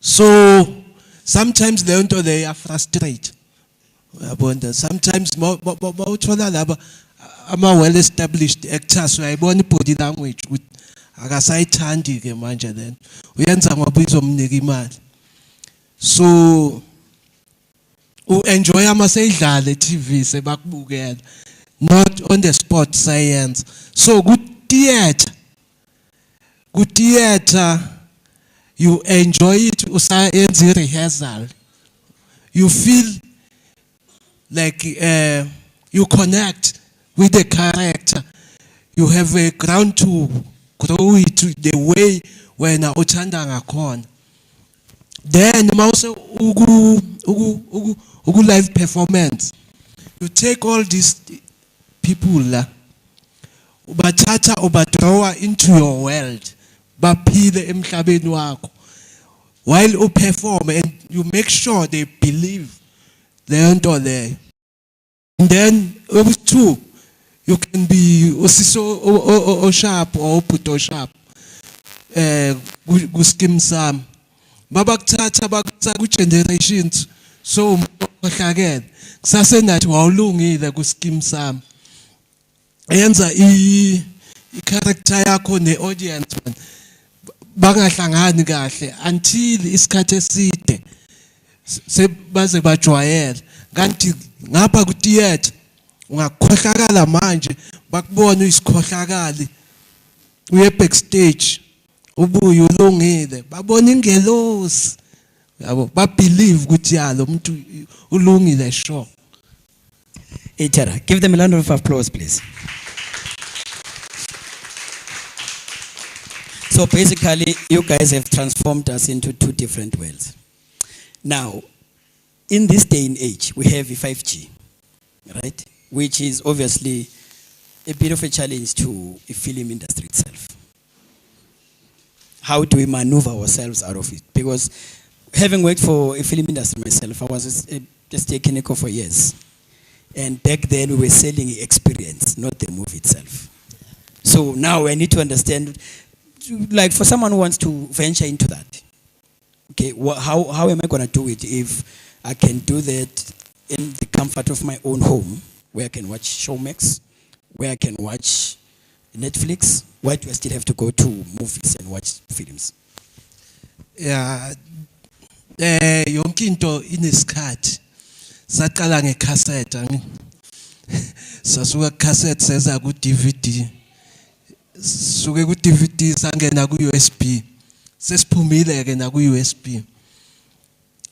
So, sometimes they are frustrated. Sometimes I'm a well-established actor, so I want body language with akasayithandi ke manje then uyenza ngoba izomnika imali. So enjoy amaseyidlala TV sebakubukela, not on the sport science. So good theater you enjoy it, usayenza rehearsal, you feel like you connect with the character, you have a ground to grow it the way when uthanda ngakhona. Then also ugu live performance, you take all these people ubathatha ubadraw into your world, baphile emhlabeni wakho while you perform, and you make sure they believe leyo nto leyo. And then two, you can be o sharp or put sharp ku scheme sam babakuthatha bakuthatha ku generations so khohlakele kusase nathi wawulungile ku scheme sam yenza I character yakho ne audience bangahlangani kahle until isikhathi eside sebaze bajwayela kanti ngapha ku theater ungakhohlakala manje bakubona isikhohlakali uye backstage ubuye ulungile babona ingelosi yabo ba believe ukuthi yalo umuntu ulungile sure. Etera, give them a round of applause please. So basically you guys have transformed us into two different worlds. Now in this day and age we have 5G, right? Which is obviously a bit of a challenge to the film industry itself. How do we maneuver ourselves out of it? Because having worked for a film industry myself, I was just a clinical for years. And back then we were selling experience, not the movie itself. So now I need to understand, like for someone who wants to venture into that, okay, how am I going to do it if I can do that in the comfort of my own home, where I can watch Showmax, where I can watch Netflix? Why do I still have to go to movies and watch films? Yeah, yonke into inesikhathi. Saqala ngecassette, sasuka cassette seza ku DVD. Suke ku DVD sangena ku USB. Sesiphumile ke na ku USB.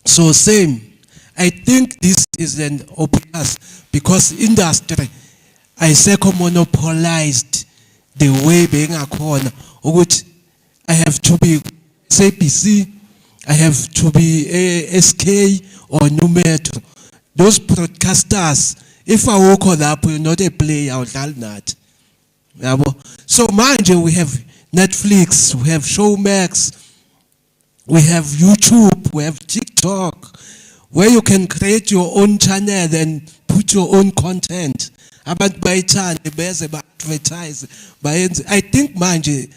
So same, I think this is an openness because industry ayisekho monopolized the way bengakhona ukuthi I have to be SABC, I have to be SK or Numetro. Those broadcasters, if awukho lapho you're not a player awudlali nathi. Yabo. So manje we have Netflix, we have Showmax, we have YouTube, we have TikTok, where you can create your own channel and put your own content. Abantu bayithande beze ba advertise bayenze. I think manje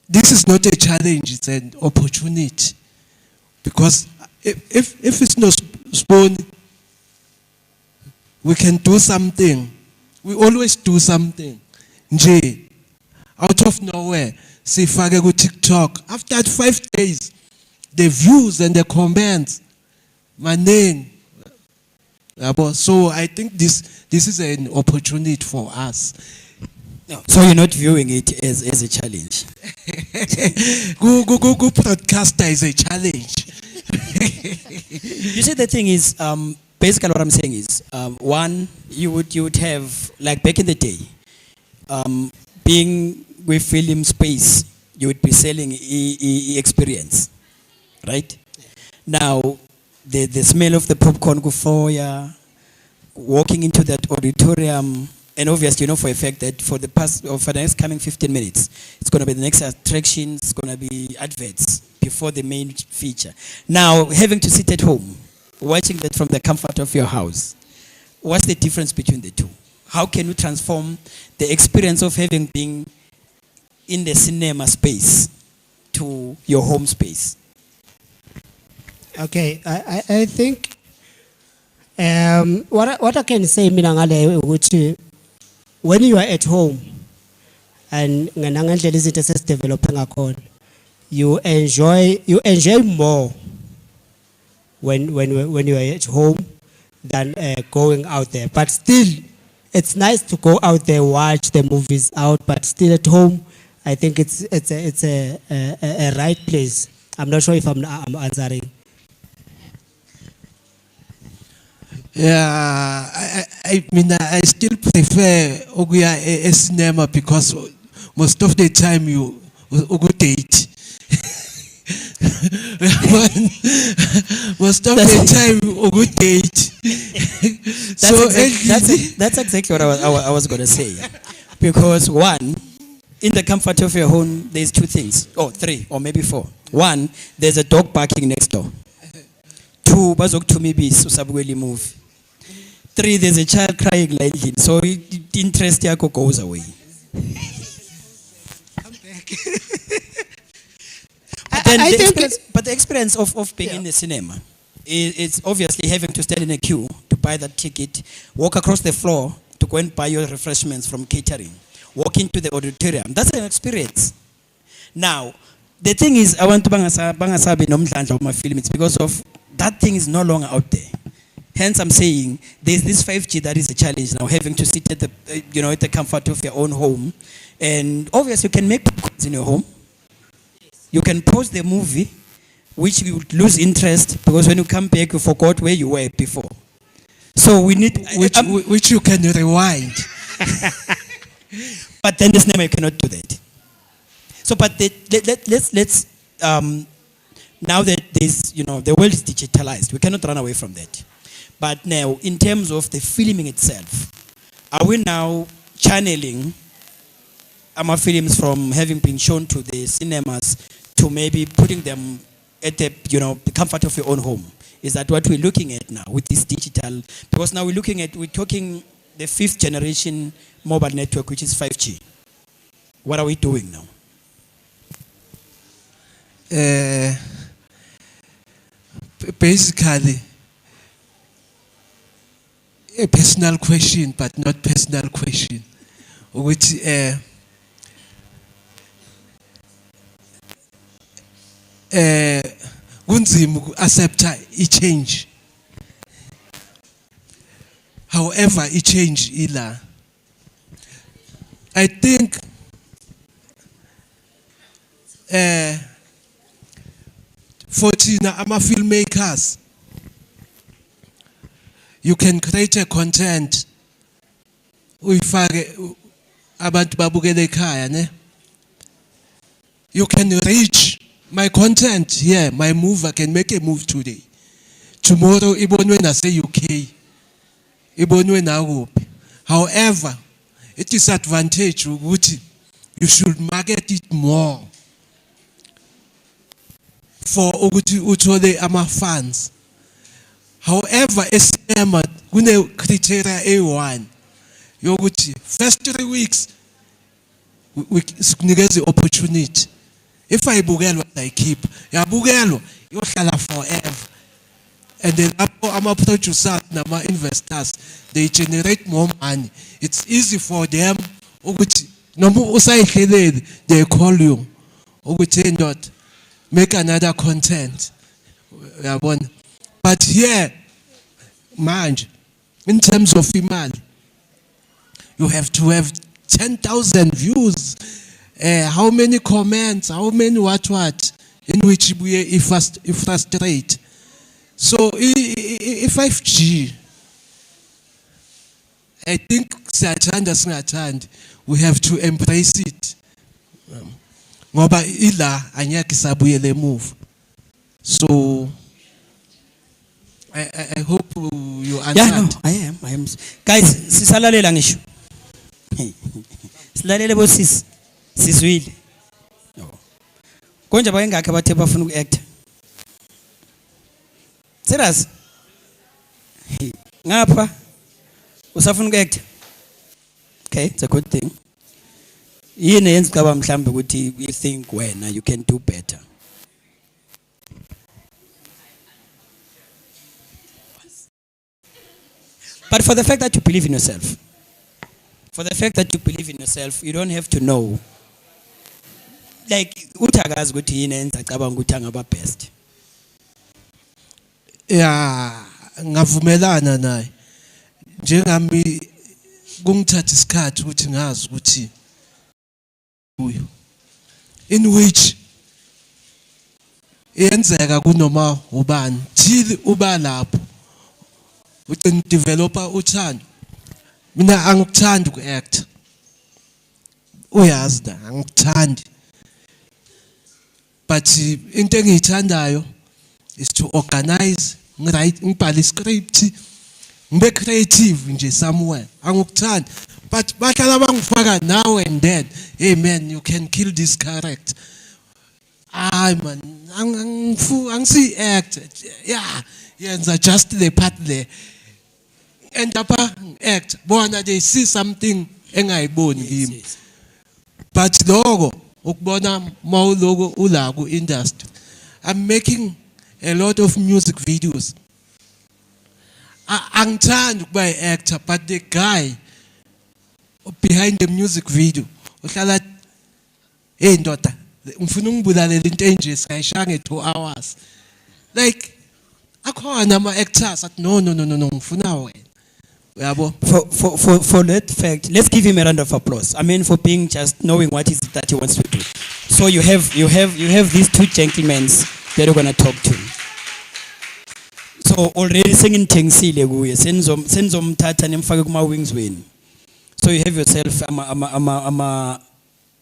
this is not a challenge, it's an opportunity. Because if it's not spawn, we can do something. We always do something. Nje, out of nowhere, sifake ku TikTok. After 5 days, the views and the comments, maning. So I think this is an opportunity for us. So you're not viewing it as a challenge? Go broadcaster is a challenge. You see, the thing is, basically what I'm saying is, one, you would have, like back in the day, being with film space, you would be selling experience, right? Now, the smell of the popcorn go for ya, walking into that auditorium, and obviously you know for a fact that for the next coming 15 minutes, it's going to be the next attraction, it's going to be adverts before the main feature. Now, having to sit at home, watching that from the comfort of your house, what's the difference between the two? How can you transform the experience of having been in the cinema space to your home space? Okay, I think what I can say mina ngale ukuthi when you are at home and nganangandlela izinto sesidevelop ngakhona, you enjoy more when you are at home than going out there. But still, it's nice to go out there, watch the movies out, but still at home, I think it's a right place. I'm not sure if I'm answering. Yeah, I mean, I still prefer Oguya a cinema because most of the time you go date. Most of the time you go date. That's exactly what I was going to say. Because one, in the comfort of your home, there's two things, or three, or maybe four. One, there's a dog barking next door. 2 bazokuthuma ibisi usabukela imovie. 3 there's a child crying la endlini so interest yakho goes away. But the experience of being in the cinema it's obviously having to stand in a queue to buy that ticket, walk across the floor to go and buy your refreshments from catering, walk into the auditorium. That's an experience. Now, the thing is, I want to bangasabi nomdlandla of my film. It's because of that thing is no longer out there. Hence, I'm saying there's this 5G that is a challenge now, having to sit at the at the comfort of your own home, and obviously you can make popcorns in your home. You can pause the movie, which you would lose interest because when you come back, you forgot where you were before. So we need which you can rewind. But then this cinema you cannot do that. So, but let's now that there's the world is digitalized, we cannot run away from that. But now, in terms of the filming itself, are we now channeling our films from having been shown to the cinemas to maybe putting them at the the comfort of your own home? Is that what we're looking at now with this digital? Because now we're talking the 5th generation mobile network, which is 5G. What are we doing now? Basically, a personal question, but not personal question. Which kunzima accepta change. However, change ila. I think for Tina, I'm a filmmakers. You can create a content. Abantu babukele ekhaya ne. You can reach my content here, my move. I can make a move today. Tomorrow, ibonwe nase UK. Ibonwe nakuphi. However, it is advantage ukuthi you should market it more for ukuthi uthole ama funds. However, esema kune criteria A1 yokuthi first 3 weeks we sikunikeza opportunity. If ayibukelwa I keep, yabukelwa yohlala forever. And then ama producers nama investors, they generate more money. It's easy for them ukuthi noma usayihleleli, they call you ukuthi not make another content. Uyabona? But here manje in terms of imali, you have to have 10,000 views, how many comments, how many what, in which we frustrate. So, 5G, I think we have to embrace it. Ngoba ila anyaki sabuyele move. So, I hope you understand. Yeah, no, I am. Guys, sisalalela ngisho. Silalele bosisi. Sizwile. Konje bayengakhe bathe bafuna ukuact. Serious? Ngapha usafuna ukuact? Okay, it's a good thing. Yini yenza caba mhlambe ukuthi you think wena you can do better? But for the fact that you believe in yourself, you don't have to know. Like utagazi ukuthi yini enza cabanga ukuthi angaba best. Yeah, ngavumelana naye. Njengami kungithatha isikhathi ukuthi ngazi ukuthi uyo in which yenzeka kunoma ubani till uba lapho uthi developer uthando. Mina angikuthandi ukuact. Uyazi da angikuthandi. But into engiyithandayo is to organize, ngibhale script, ngibe creative nje somewhere. Angikuthandi. But bahlala bangifaka now and then. Hey man, you can kill this character. ay man, ang si act, yeah, yenza just the part there. And apa act, bona they see something engayiboni kimi. But logo, ukubona mawulogo ulago industry. I'm making a lot of music videos. Angithandi ukuba actor, but the guy behind the music video uhlala hey ndoda ngifuna ungibulalela into enje sayishanga 2 hours. Like akhona ama actors at no ngifuna wena. Uyabo? For that fact, let's give him a round of applause. I mean, for being just knowing what is it that he wants to do. So you have these two gentlemen that are gonna talk to. So already singing tengsile kuye senzomthatha nemfake kuma wings wenu. So you have yourself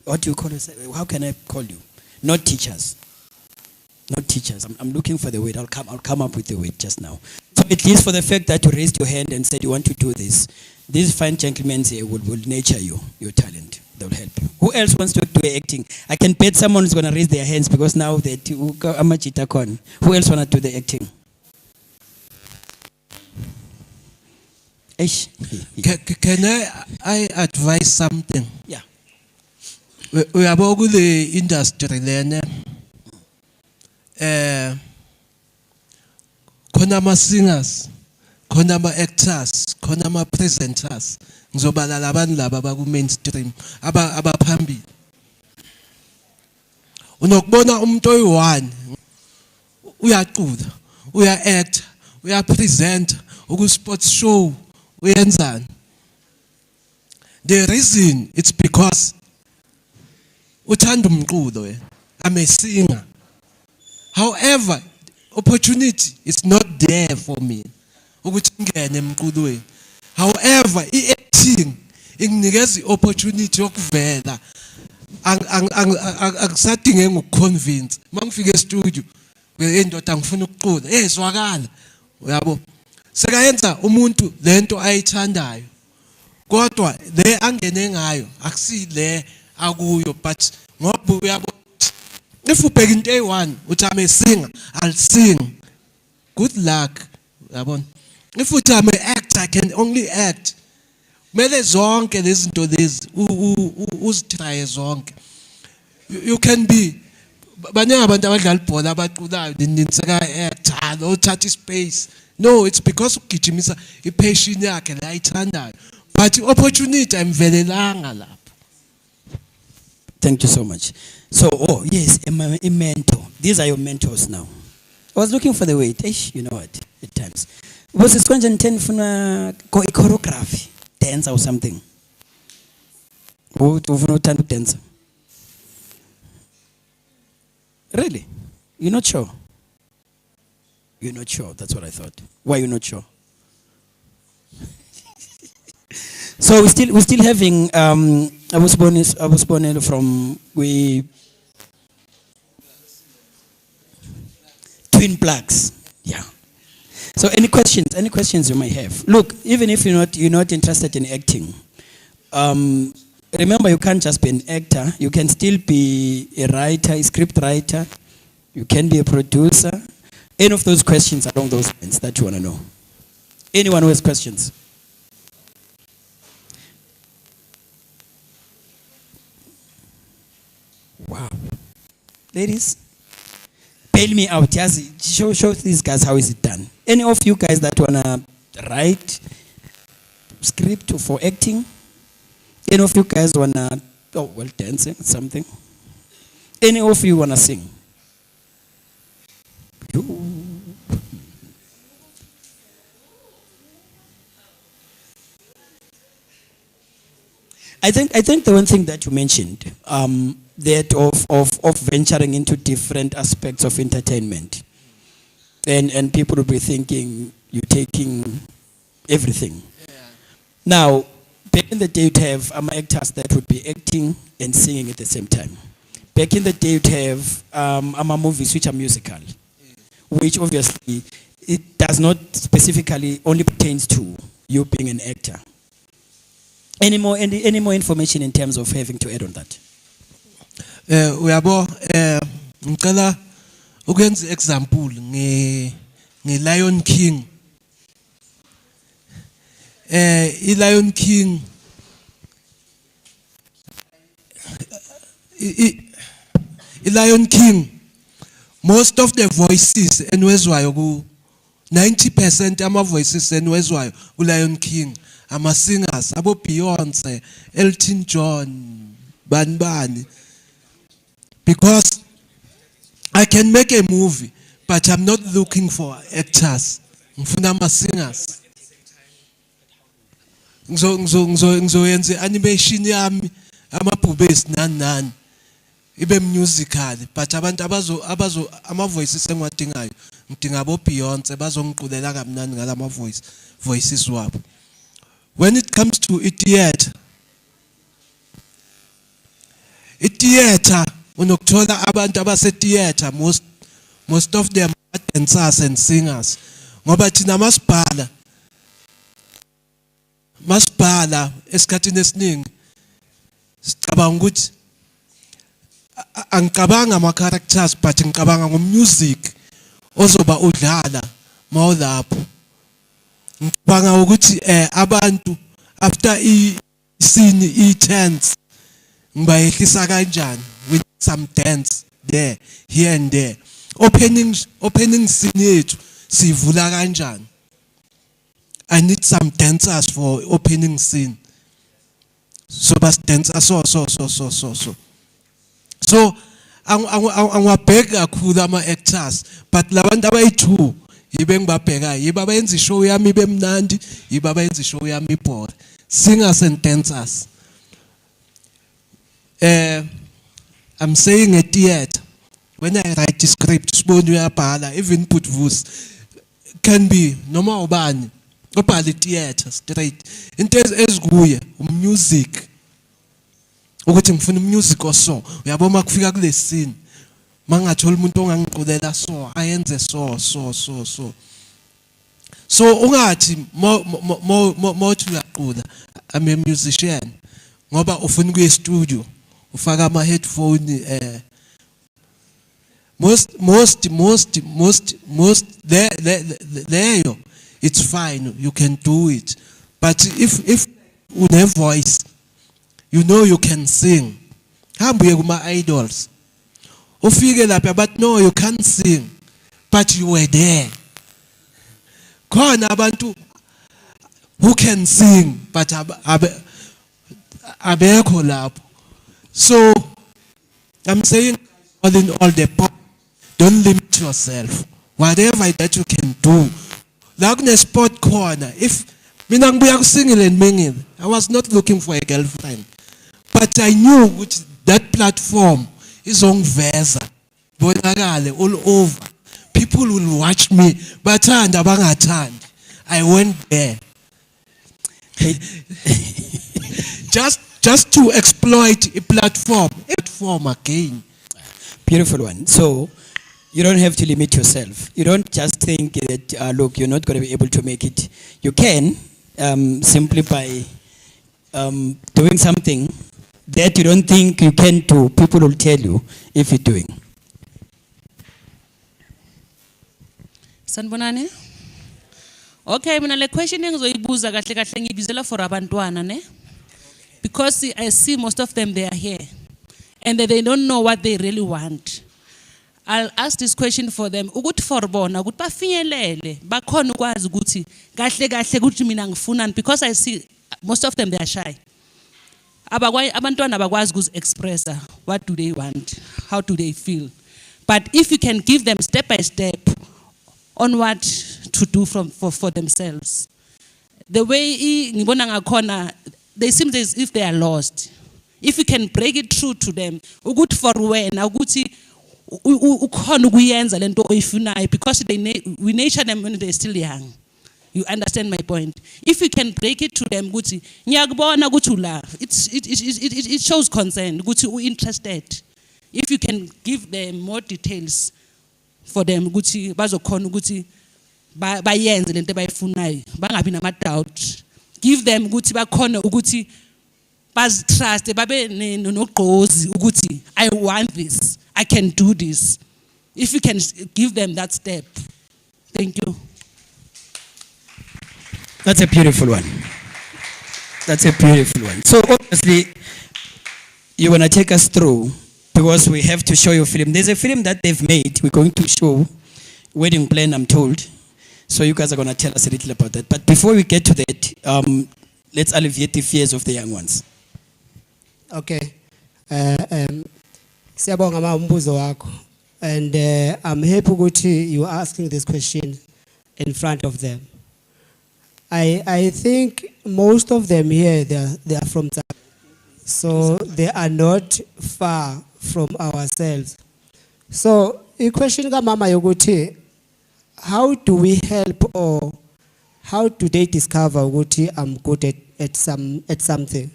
what do you call it? How can I call you? Not teachers. Not teachers. I'm looking for the word. I'll come up with the word just now. So at least for the fact that you raised your hand and said you want to do this, these fine gentlemen here will nurture your talent. They'll help you. Who else wants to do acting? I can bet someone is going to raise their hands because now that who else want to do the acting? Can I advise something? Yeah. We are about the industry lene. Khona ma singers, khona ma actors, khona ma presenters. Ngizobalala abantu laba baku mainstream abaphambili. Unokubona umuntu oyi1 uyaqula, uya act, uya present, uku sports show, uyenzani. The reason it's because uthanda umculo wena. I'm a singer. However, opportunity is not there for me. Ukuthi ngene emculweni. However, i-acting inginikeza i-opportunity yokuvela. Akusadinge ngokuconvince. Mangifika e-studio, ngendoda ngifuna ukucula. Ezwakala. Uyabo? Sekayenza umuntu lento ayithandayo. Kodwa le angene ngayo akusi le akuyo, but ngoba uyabo if you beg in day one, which I'm a singer, I'll sing. Good luck. If you tell me act, I can only act. Mele zonke lezinto lezi uzitry zonke. You can be baningi abantu abadlala ibhola abaculayo ninseka act uthatha space. No, it's because ugijimisa ipassion yakhe la ayithandayo. But opportunity ayimvelelanga lapho. Thank you so much. So, oh yes, a mentor. These are your mentors now. I was looking for the word. You know what? At times, was it 2010 for choreography, dance or something? Who to dance? Really? You're not sure? You're not sure. That's what I thought. Why you're not sure? So we're still having I was born from twin plugs. Yeah. So any questions you might have. Look, even if you're not interested in acting, remember you can't just be an actor. You can still be a writer, a script writer. You can be a producer. Any of those questions along those lines that you want to know. Anyone who has questions? Wow. Ladies, bail me out. Yes, show these guys how is it done. Any of you guys that wanna write script for acting? Any of you guys wanna dancing something? Any of you wanna sing? I think the one thing that you mentioned, that of venturing into different aspects of entertainment, and people will be thinking you're taking everything. Yeah. Now, back in the day, you'd have actors that would be acting and singing at the same time. Back in the day, you'd have movies which are musical, which obviously it does not specifically only pertains to you being an actor. Any more information in terms of having to add on that? We are ngicela ukwenza example nge Lion King. I Lion King I Lion King, most of the voices enwezwayo ku 90% ama voices enwezwayo ku Lion King ama singers abo Beyonce, Elton John, bani. Because I can make a movie but I'm not looking for actors. Ngifuna ama singers. Ngizoyenza animation yami amabhubesi nani ibe musical but abantu ama voices engiwadingayo ngidinga abo Beyonce bazongiqulela kamnandi ngalama voices wabo. When it comes to theater unokuthola abantu abase theater most of them are dancers and singers ngoba thina masibhala esikhathini esiningi sicabanga ukuthi angicabanga ama characters but ngicabanga ngomusic ozoba udlala mawulapho. Ngicabanga ukuthi abantu after scene i-tense ngibayehlisa kanjani with some dance there here and there. Opening scene yethu sivula kanjani. I need some dancers for opening scene. So bas dancers so. So angwabheka kakhulu ama actors but labantu abayi2 yibe ngibabheka yiba bayenza ishow yami ibe mnandi yiba bayenza ishow yami ibhore. Singers and dancers. I'm saying a theater when I write the script sibona uyabhala even put voice can be noma ubani obhala theater straight into ezikuye music ukuthi ngifuna music oso uyabona kufika kule scene mangathola umuntu ongangiqulela so ayenze so ungathi mothi uyaqula I'm a musician ngoba ufuna kuye studio ufaka ama headphone most leyo it's fine you can do it but if une voice you know you can sing hambuye kuma idols ufike lapha but no you can't sing but you were there khona abantu who can sing but abekho lapho. So I'm saying all in all don't limit yourself. Whatever that you can do. La kune sport corner. If mina ngibuya kusingile nimengile, I was not looking for a girlfriend. But I knew which that platform is ongiveza. Bonakale all over. People will watch me. Bathanda bangathandi. I went there. Just to exploit a platform again. Beautiful one. So you don't have to limit yourself. You don't just think that, look, you're not going to be able to make it. You can, simply by doing something that you don't think you can do. People will tell you if you're doing. Sanbonani? Okay, mina le question engizoyibuza kahle kahle ngibizela for abantwana ne? Because I see most of them they are here and they don't know what they really want. I'll ask this question for them. Ukuthi for bona ukuthi bafinyelele bakhona ukwazi ukuthi kahle kahle ukuthi mina ngifuna because I see most of them they are shy. Abantwana abakwazi ukuzi-expressa what do they want, how do they feel. But if you can give them step by step on what to do for themselves. The way ngibona ngakhona they seem as if they are lost. If you can break it through to them, ukuthi for wena ukuthi ukhona ukuyenza lento oyifunayo because we nurture them when they're still young. You understand my point? If you can break it to them, ukuthi ngiyakubona ukuthi ula, it shows concern ukuthi u-interested. If you can give them more details for them ukuthi bazokhona ukuthi bayenze lento abayifunayo bangabi nama doubt. Give them ukuthi bakhona ukuthi bazi trust babe nogqozi ukuthi I want this. I can do this. If you can give them that step. Thank you. That's a beautiful one. That's a beautiful one. So obviously, you're gonna take us through because we have to show you a film. There's a film that they've made. We're going to show wedding plan, I'm told. So you guys are gonna tell us a little about that. But before we get to that, let's alleviate the fears of the young ones. Okay. Siyabonga ma umbuzo wakho. And I'm happy ukuthi you are asking this question in front of them. I think most of them here, they are from Zambia. So they are not far from ourselves. So the question ka mama yokuthi, how do we help or how do they discover ukuthi I'm good at something?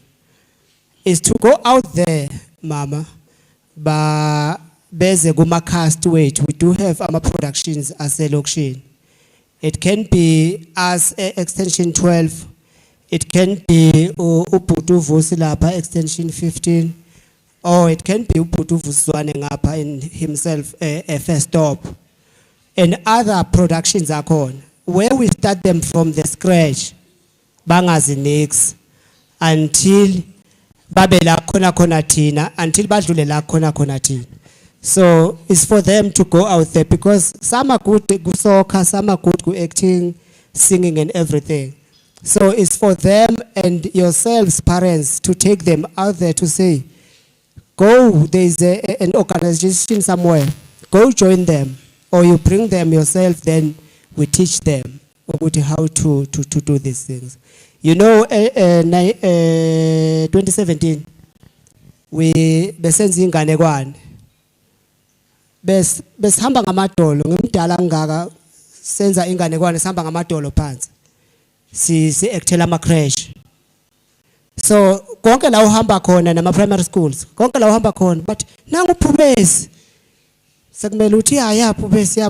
Is to go out there, mama, ba beze kuma cast wait. We do have our productions as a location. It can be as extension 12. It can be uPutu Vusilapa extension 15. Or it can be uPutu Vuswane ngapha in himself a first stop. And other productions are on where we start them from the scratch. Bangazi next until babela kona tina until badlule la kona tina. So it's for them to go out there because some are good at soccer, some are good at acting, singing and everything. So it's for them and yourselves, parents, to take them out there to say, go, there's an organization somewhere, go join them. Or you bring them yourself, then we teach them how to do these things. You know, 2017, we besenza inganekwane. Besihamba ngamadolo ngimdala ngaka senza inganekwane sihamba ngamadolo phansi. Si actually ama crash. So konke la uhamba khona nama primary schools, konke la uhamba khona, but nangu Phumezi. Sekumele uthi yaphubesi.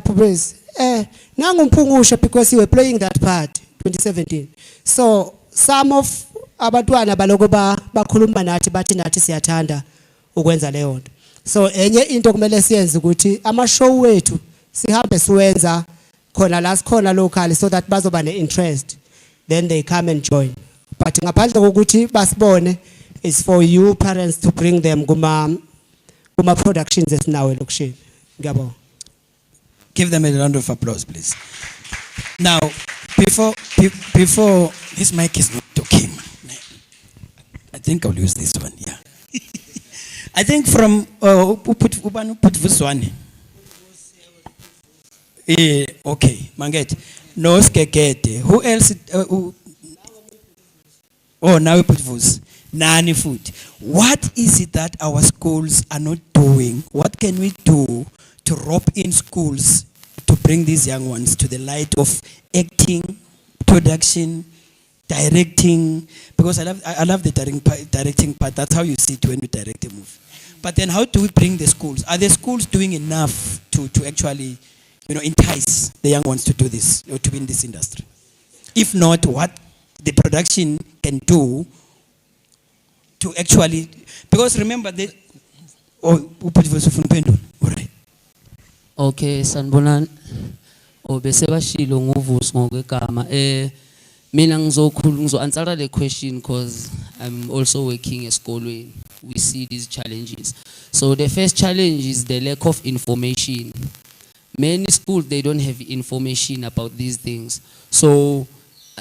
Nangu Mphungusha because you were playing that part 2017. So some of abantwana baloko bakhuluma nathi bathi nathi siyathanda ukwenza leyo nto. So enye into kumele siyenze ukuthi ama show wethu sihambe siwenza khona la sikhona locally so that bazoba ne-interest, then they come and join. But ngaphandle kokuthi basibone, it's for you parents to bring them kuma productions esinawo elokishini. Ngiyabonga. Give them a round of applause, please. Now, before this mic is not okay. I think I'll use this one. Yeah. I think from put this one. Okay, Manget. No skekete. Who else? Oh, now we put Vus. Nani food. What is it that our schools are not doing? What can we do to rope in schools to bring these young ones to the light of acting, production, directing? Because I love the directing part. That's how you see it when you direct a movie. But then how do we bring the schools? Are the schools doing enough to actually, entice the young ones to do this or to be in this industry? If not, what the production can do to actually, because remember all right. Okay, sanibonani. Bese bashilo ngovusi ngokegama. Mina ngizo-answer the question because I'm also working esikolweni. We see these challenges. So the first challenge is the lack of information. Many schools, they don't have information about these things. So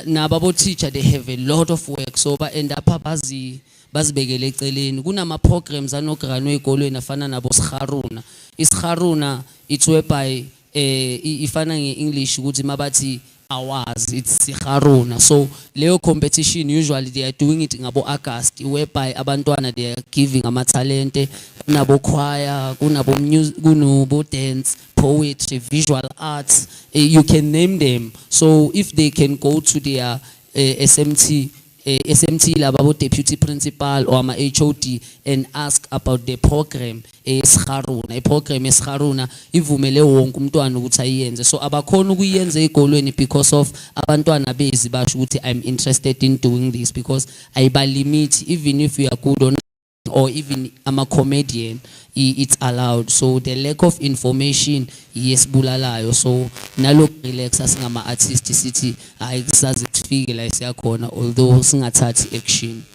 nababo teacher, they have a lot of work. So ba end up bazibekele eceleni. Kunama programs anogranwe ezikolweni afana nabo Sikharuna. Isikharuna it's whereby ifana nge-English ukuthi mabathi awards, it's Sikharuna. So leyo competition usually they are doing it ngabo August, whereby abantwana they are giving amatalente, kunabo choir, kunabo music, kunabo dance, poetry, visual arts, you can name them. So if they can go to their SMT labo deputy principal or ama HOD and ask about the program Sikharuna, program Sikharuna ivumele wonke umntwana ukuthi ayenze. So abakhona ukuyenza ezikolweni because of abantwana bezi basho ukuthi I'm interested in doing this, because ayiba limit even if you are good on or even I'm a comedian, it's allowed. So the lack of information, yes, bulalayo. So nalo relax as ngama artist city, I exercise figure like siyakhona, although singathathi action.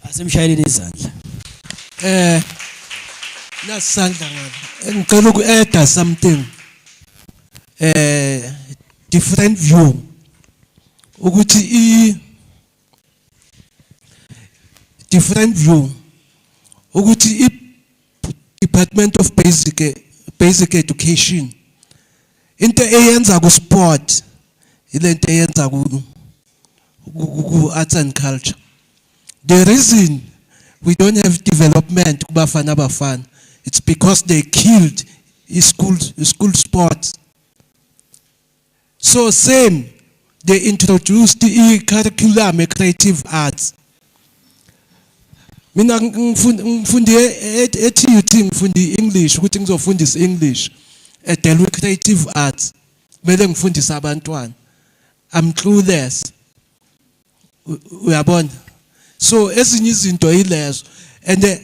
Asemshayeleni izandla. Nasandla ngabe. Ngicela uku-add something. Different view. Ukuthi different view. Ukuthi Department of Basic Education. Into eyenza ku sport, ilento eyenza ku arts and culture. The reason we don't have development kubafana bafana, it's because they killed school sports. So same, they introduced the curriculum creative arts. Mina ngifundi eTUT ngifundi English ukuthi ngizofundisa English deal with creative arts. Mele ngifundisa abantwana. I'm clueless. Uyabona? So ezinye izinto yilezo, and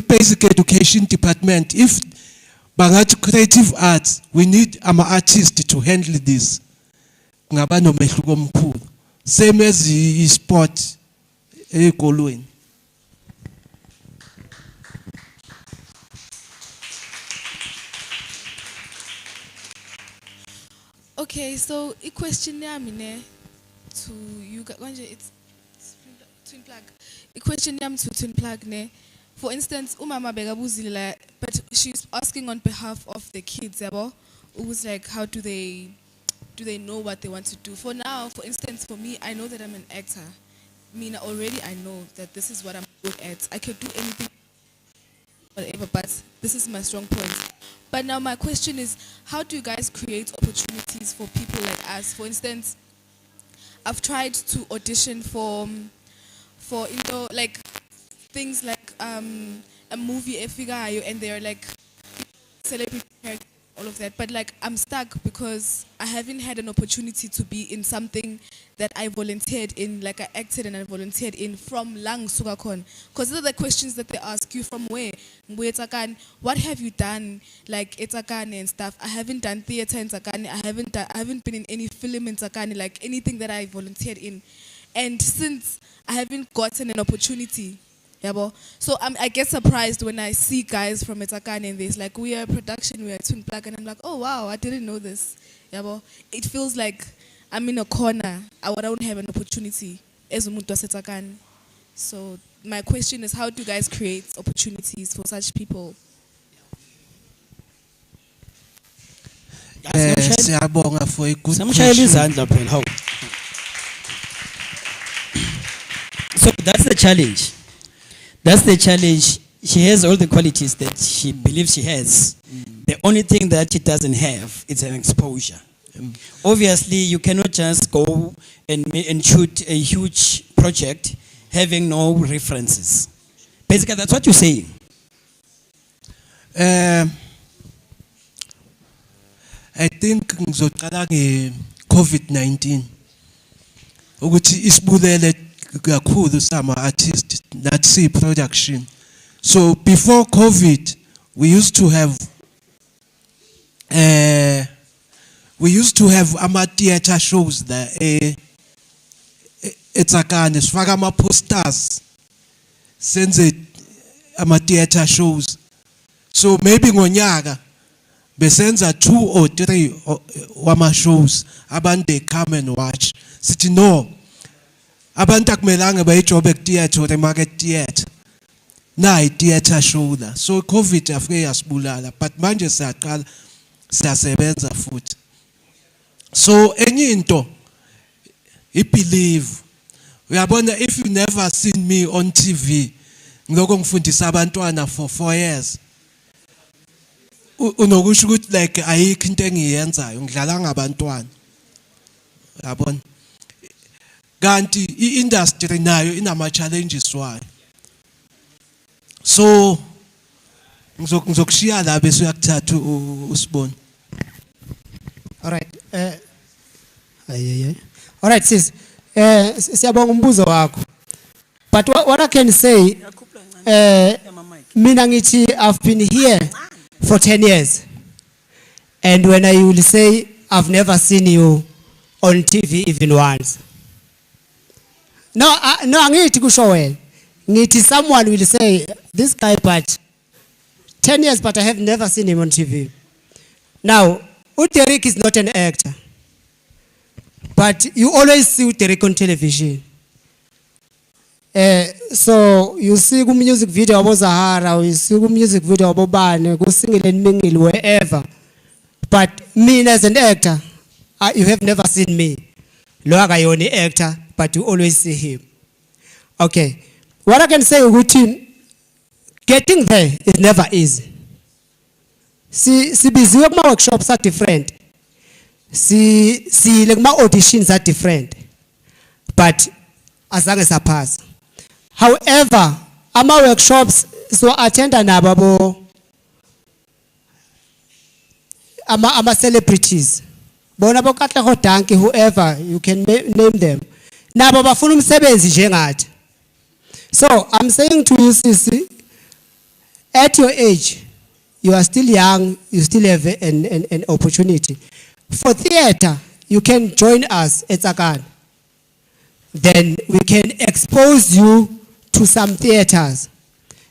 basic education department, if bangathi creative arts, we need ama artists to handle this. Ngaba nomehluko omkhulu. Same as sport ezikolweni. Okay, so a question to you guys, it's twin plug. A question to twin plug ne. For instance, umama begabuzile, but she's asking on behalf of the kids, yabo. Who's like, how do they know what they want to do? For now, for instance, for me, I know that I'm an actor. Already I know that this is what I'm good at. I could do anything, whatever, but this is my strong point. But now my question is, how do you guys create opportunities for people like us? For instance, I've tried to audition for like things like a movie Efigayo, and they're like celebrity characters, all of that. But like I'm stuck because I haven't had an opportunity to be in something that I volunteered in, like I acted and I volunteered in from Lang Sugakon. Because these are the questions that they ask you: from where? What have you done, like Etakane and stuff? I haven't done theater in Takane. I haven't been in any film in Takane, like anything that I volunteered in. And since I haven't gotten an opportunity, so I get surprised when I see guys from Etakane and there's like, we are production, we are twin plug, and I'm like, oh wow, I didn't know this. It feels like I'm in a corner. I don't have an opportunity as umuntu waseTakane. So my question is, how do you guys create opportunities for such people? Siyabonga for a good Samshayeli izandla phela how. So that's the challenge. That's the challenge. She has all the qualities that she believes she has. The only thing that she doesn't have is an exposure. Obviously, you cannot just go and shoot a huge project having no references. Basically, that's what you're saying. I think ngizoqala nge-COVID-19 ukuthi isibulele kakhulu sama artists that see production. So before COVID, we used to have ama theater shows there. Etakane sifaka ama posters senze ama theater shows. So maybe ngonyaka besenza 2 or 3 wama shows, abantu they come and watch. Sithi no, abantu akumelanga bayijobe ku-theatre or market theatre. Na theater show la. So COVID afike yasibulala, but manje siyaqala siyasebenza futhi. So enye into believe. Uyabona, if you never seen me on TV, ngiloko ngifundisa abantwana for 4 years. Unokusho ukuthi like ayikho into engiyenzayo, ngidlala ngabantwana. Uyabona? Kanti i-industry nayo inama challenges wayo. So ngizokushiya la bese uyakuthatha usibone. All right. All right, sis. Siyabonga umbuzo wakho. But what I can say, mina ngithi I've been here for 10 years. And when I will say I've never seen you on TV even once. No, angithi kusho wena. Ngithi someone will say this guy but 10 years but I have never seen him on TV. Now, Derek is not an actor. But you always see Derek on television. So you see the music video about Zahara, you see the music video about Bane, go sing it and mingle wherever. But me as an actor, you have never seen me. Loaga you only actor, but you always see him. Okay. What I can say with him, getting there is never easy. See busy my workshops are different. See like my auditions are different. But as long as I pass. However, my workshops so attend an ababo. I'm a celebrities. Bonabo katla hotanki whoever you can name them. Na baba funu msebenzi njengathi. So I'm saying to you, Sisi, at your age, you are still young, you still have an opportunity. For theater, you can join us at Zakan. Then we can expose you to some theaters.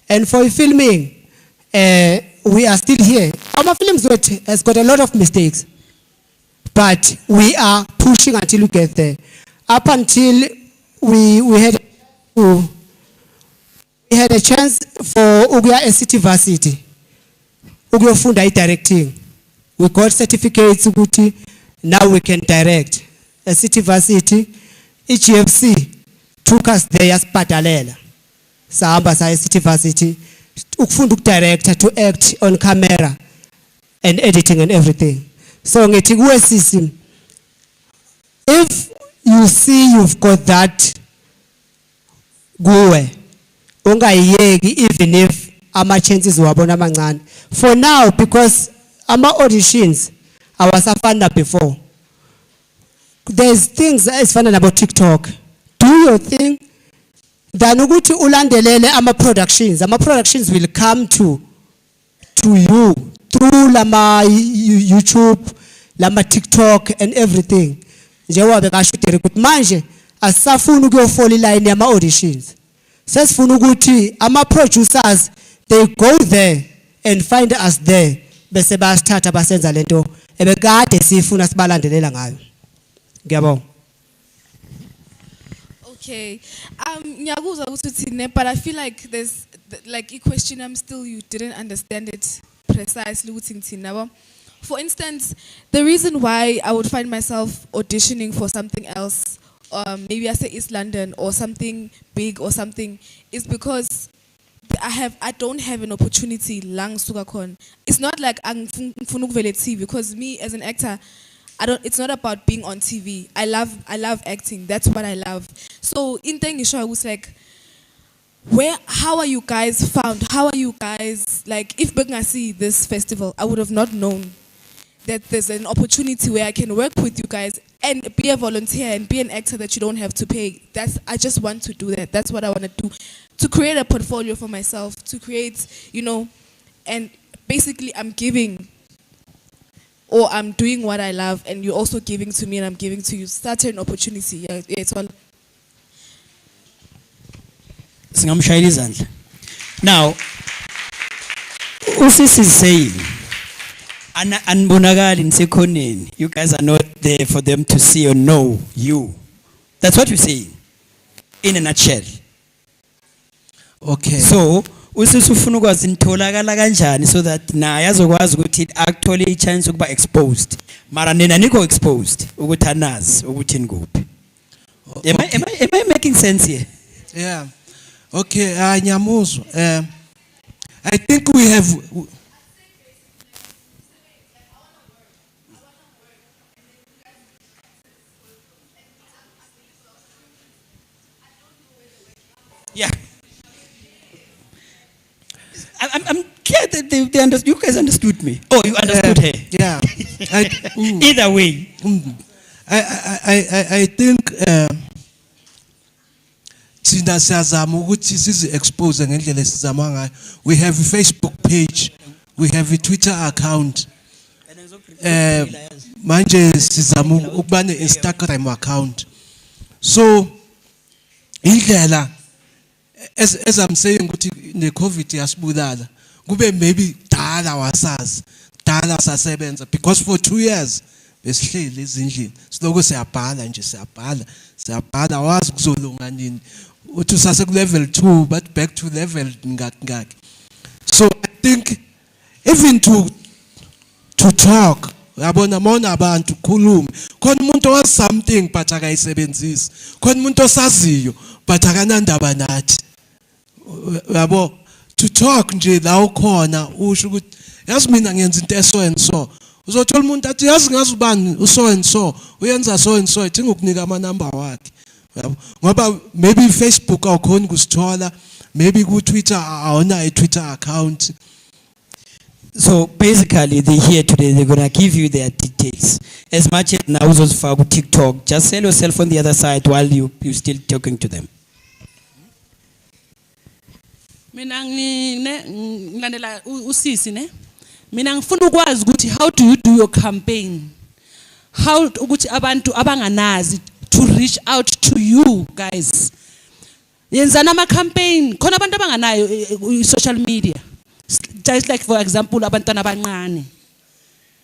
And for filming, we are still here. Our films has got a lot of mistakes. But we are pushing until we get there. Up until we had a chance for Ugia City Varsity. Ugia Funda directing. We got certificates, now we can direct. A City Varsity, HFC took us there as Patalela. Sahamba sa City Varsity, ukufunda director to act on camera and editing and everything. So ngetiwe sisi, if you see you've got that guwe, ungayeki even if ama chances wabona mancane. For now, because ama auditions awasafana before. There's things as fun about TikTok. Do your thing. Then ukuthi ulandelele ama productions. Ama productions will come to you through lama YouTube, lama TikTok and everything. Njengoba bekashutere ukuthi manje asafuna ukuyofoli line yama auditions. Sesifuna ukuthi ama producers they go there and find us there bese basithatha basenza lento ebekade sifuna sibalandelela ngayo. Ngiyabonga. Okay. Ngiyakuzwa ukuthi uthini, but I feel like there's like a question you didn't understand it precisely ukuthi ngithini nabo. For instance, the reason why I would find myself auditioning for something else, maybe I say East London or something big or something, is because I don't have an opportunity lang sugakon. It's not like I'm TV, because me as an actor, it's not about being on TV. I love acting. That's what I love. So in Tengisho, I was like, how are you guys found? How are you guys, like, if Begasi this festival, I would have not known that there's an opportunity where I can work with you guys and be a volunteer and be an actor that you don't have to pay. I just want to do that. That's what I want to do. To create a portfolio for myself, to create, and basically I'm giving, or I'm doing what I love, and you're also giving to me and I'm giving to you. Such an opportunity. Yeah, it's all. Now, Usis is saying, you guys are not there for them to see or know you. That's what you're saying, in a nutshell. Okay. So, usisufuna ukwazi nitholakala kanjani so that naye azokwazi ukuthi actually a chance ukuba exposed. Mara nina niko exposed ukuthi anazi ukuthi nguphi. Am I making sense here? Yeah. Okay, Nyamuzwa. I think we have yeah. I'm clear that they understood. You guys understood me. Oh, you understood her. Yeah. Either way. I think sina siyazama ukuthi sizi expose ngendlela esizama ngayo. We have a Facebook page, we have a Twitter account. Manje sizama ukuba ne Instagram account. So indlela as I'm saying ukuthi ne COVID yasibulala kube maybe dala wasazi dala sasebenza because for 2 years besihleli ezindlini siloko siyabhala nje siyabhala wazi kuzolunga nini uthi sase ku level 2 but back to level ngaki. So I think even to talk yabona mona abantu khuluma khona umuntu owazi something but akayisebenzisi khona umuntu osaziyo but akanandaba nathi yabo to talk nje la ukhona usho ukuthi yazi mina ngiyenza into eso and so uzothola umuntu athi yazi ngazi ubani uso and so uyenza so and so idinga ukunika ama number wakhe yabo ngoba maybe Facebook awukhona kusithola maybe ku Twitter awuna a Twitter account. So basically, they're here today. They're gonna give you their details. As much as now, those for TikTok, just sell yourself on the other side while you still talking to them. Mina ngilandela usisi ne. Mina ngifuna ukwazi ukuthi how do you do your campaign? How ukuthi abantu abanganazi to reach out to you guys. Yenzana ama campaign khona abantu abanganayo social media. Just like for example abantwana abancane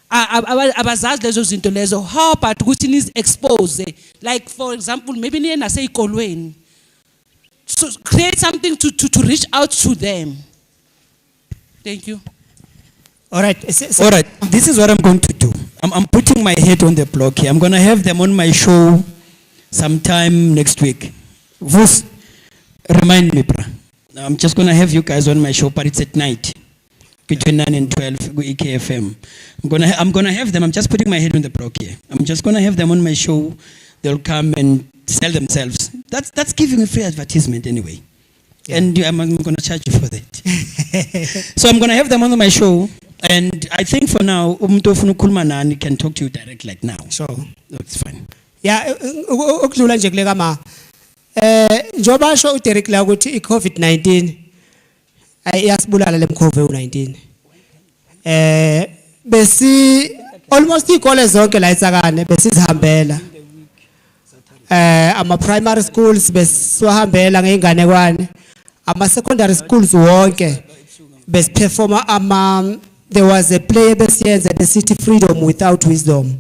abazazi lezo zinto lezo how about ukuthi niz expose like for example maybe niye naseyikolweni so create something to reach out to them. Thank you. All right, this is what I'm going to do. I'm putting my head on the block here. I'm going to have them on my show sometime next week. Vos, remind me, bro. I'm just going to have you guys on my show, but it's at night between 9 and 12 EKFM. I'm going to have them. I'm just putting my head on the block here. I'm just going to have them on my show. They'll come and sell themselves. That's giving a free advertisement anyway. Yeah. And I'm going to charge you for that. So I'm going to have them on my show. And I think for now, Kulmanani can talk to you direct like now. Sure. No, it's fine. Yeah, ukudlula nje kule kama njoba sho uDerek la ukuthi iCovid-19 ayasibulala leMCOVID-19. Besi almost ikole zonke la eSakane besizihambela. Ama primary schools besihambela ngeinganekwane. Ama secondary schools wonke besiperforma there was a play besiyenza the city freedom without wisdom.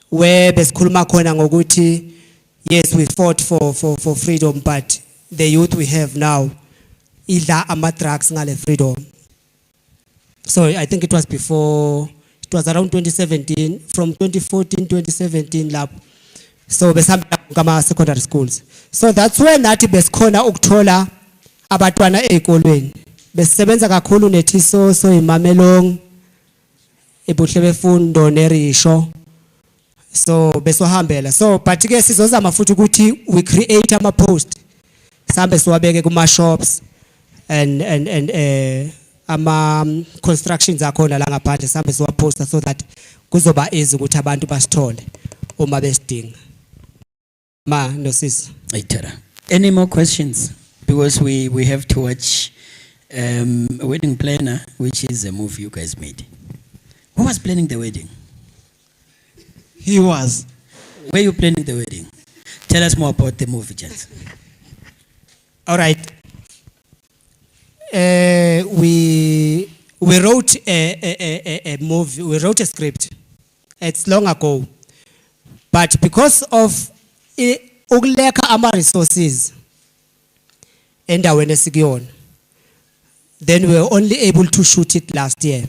Where besikhuluma khona ngokuthi yes we fought for freedom but the youth we have now idla ama drugs ngale freedom. So I think it was around 2017 from 2014 2017 lab. So besihamba ngama secondary schools. So that's when nathi besikhona ukuthola abatwana ezikolweni. Besisebenza kakhulu neThiso so iMamelong ebuhle befundo nerisho. So besohambela so but ke sizozama futhi ukuthi we create ama post sambe siwabeke kuma shops and ama constructions akhona la ngaphandle sambe siwaposta so that kuzoba easy ukuthi abantu basithole uma besidinga. Ma no sis. Any more questions? Because we have to watch a wedding planner, which is a movie you guys made. Who was planning the wedding? He was. Where you planning the wedding? Tell us more about the movie, gents. All right. We wrote a movie. We wrote a script. It's long ago, but because of ukuleka ama resources endaweni esikuyona, then we were only able to shoot it last year.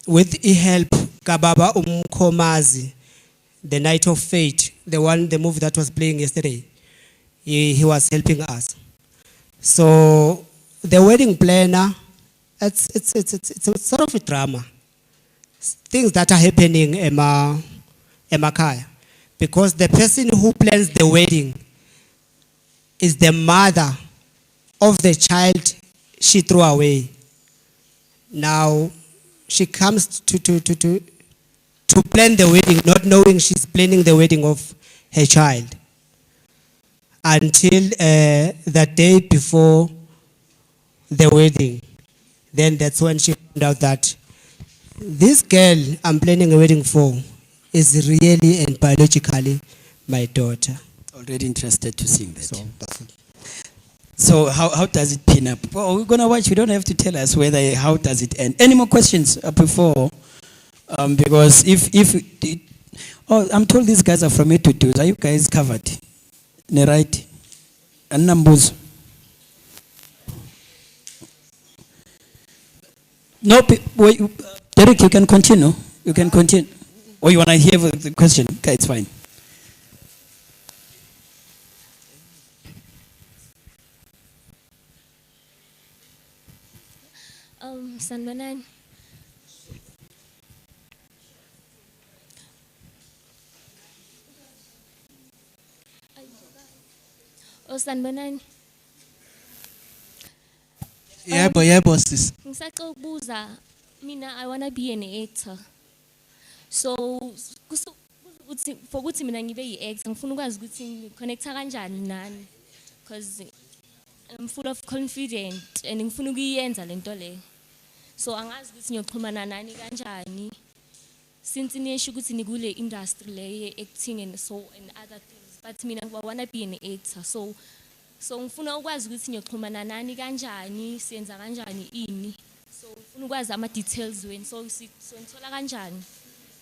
With the help Kababa Umkomazi, The Night of Fate, the movie that was playing yesterday, he was helping us. So the wedding planner, it's sort of a drama. Things that are happening in Emakaya, because the person who plans the wedding is the mother of the child she threw away. Now she comes to plan the wedding, not knowing she's planning the wedding of her child. until the day before the wedding. Then that's when she found out that this girl I'm planning a wedding for is really and biologically my daughter. Already interested to sing that. So that's it. So how does it pin up? Well, we're gonna watch. You don't have to tell us whether how does it end. Any more questions before? Because I'm told these guys are from A to D. Are you guys covered? Ne right? And numbers. No, wait, Derek, you can continue. You can continue. Or you wanna hear the question? Okay, it's fine. Sanibonani. Sanibonani. Yebo sis. Ngisacela ukubuza mina I wanna be an actor. So ukuthi for ukuthi mina ngibe yi-actor ngifuna ukwazi ukuthi ngiconnecta kanjani nani because I'm full of confidence and ngifuna ukuyenza lento le. So angazi ukuthi ngiyoxhumana nani kanjani since niyesho ukuthi nikule industry le ye-acting and so and other things but mina I wanna be an actor so ngifuna ukwazi ukuthi ngiyoxhumana nani kanjani siyenza kanjani ini so ngifuna ukwazi ama details wenu so ngithola kanjani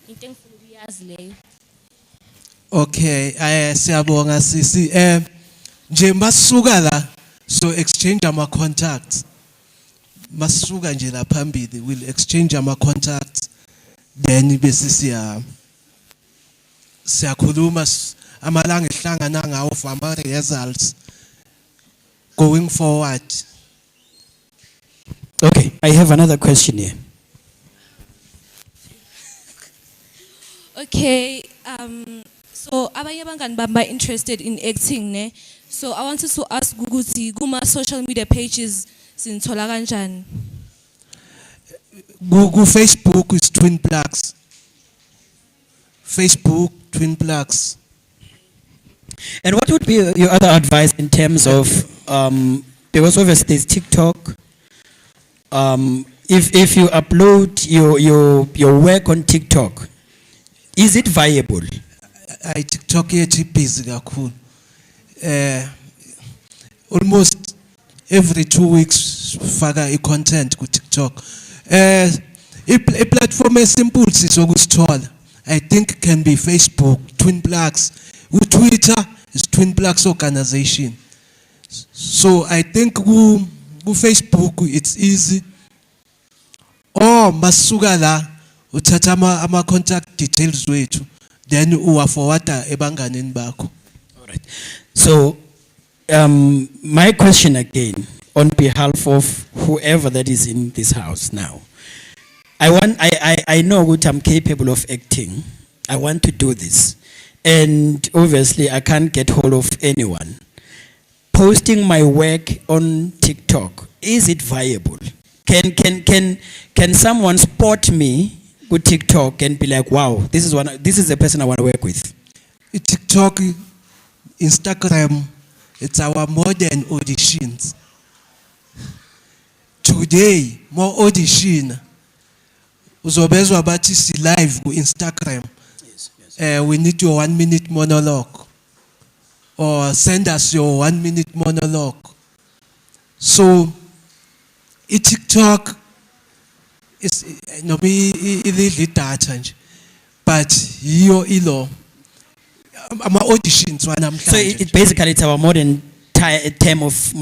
into engifuna ukuyazi leyo. Okay, siyabonga sisi. Nje masuka la so exchange ama contacts. Masuka nje la phambili will exchange ama contacts then bese siyakhuluma amalanga ehlangana ngawo for ama results going forward. Okay, I have another question here. Okay, so abanye abangani bami interested in acting ne. So I wanted to ask ukuthi kuma social media pages sinithola kanjani? Google Facebook is Twin Blacks. Facebook Twin Blacks. And what would be your other advice in terms of because obviously there's TikTok. If you upload your work on TikTok, is it viable? TikTok yethi busy kakhulu. Almost every 2 weeks faka i-content ku TikTok. A platform as simple sizokusithola. I think can be Facebook, Twin Blacks. Twitter is Twin Blacks organization. So I think ku Facebook it's easy. Or masuka la uthatha ama contact details wethu then uwaforwarda ebanganeni bakho. All right. So my question again on behalf of whoever that is in this house now. I know what I'm capable of acting. I want to do this. And obviously I can't get hold of anyone. Posting my work on TikTok, is it viable? Can someone spot me with TikTok and be like, wow, this is the person I want to work with? TikTok, Instagram, it's our modern auditions. Today, more audition. Uzobezwa bathi si live ku Instagram. We need your 1 minute monologue. Or send us your 1 minute monologue. So, TikTok is no be ilili data nje. But ilo ama auditions wanamhlanje. So it basically it's our modern term of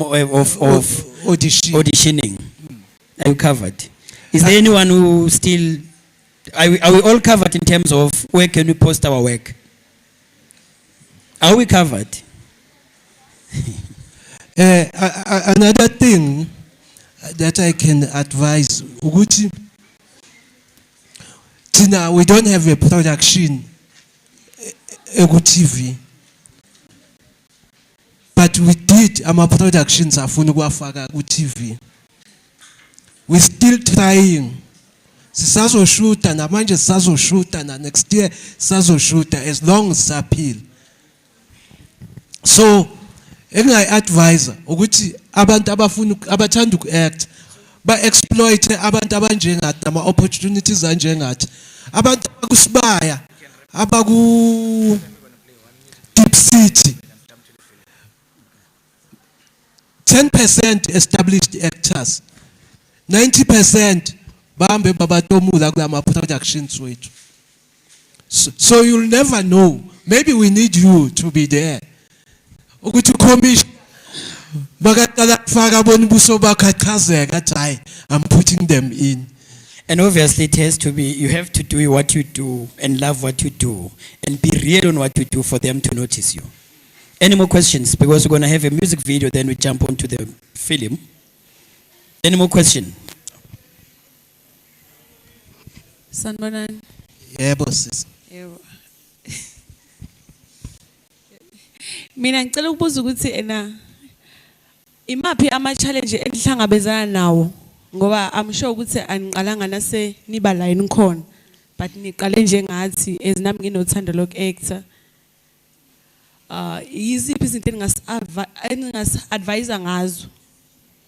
auditioning. Are you covered? Is there anyone who still are we all covered in terms of where can we post our work? Are we covered? Another thing that I can advise, ukuthi tina we don't have a production TV, but we did our productions afuna ukuwafaka ku TV. We still trying. Sisazoshuta namanje sisazoshuta na next year sisazoshuta as long as appeal. So engayi-advisor ukuthi abantu abathanda uku-act ba-exploit abantu abanjengathi nama-opportunities anjengathi abantu abakusibaya abaku-deep city 10% established actors 90% bahambe babatomula kulama productions wethu. So you'll never know. Maybe we need you to be there. Ukuthi commission bakaqala kufaka bona ubuso bakho achazeka athi hayi I'm putting them in. And obviously it has to be, you have to do what you do and love what you do and be real on what you do for them to notice you. Any more questions? Because we're going to have a music video, then we jump onto the film. Any more question? Sanibonani. Yebo sis. Yebo. Mina ngicela ukubuza ukuthi imaphi ama challenge enihlangabezana nawo ngoba I'm sure ukuthi aniqalanga nase niba la yini khona but niqale njengathi ezinami nginothando loku-actor. Yiziphi izinto eningasi-advise ngazo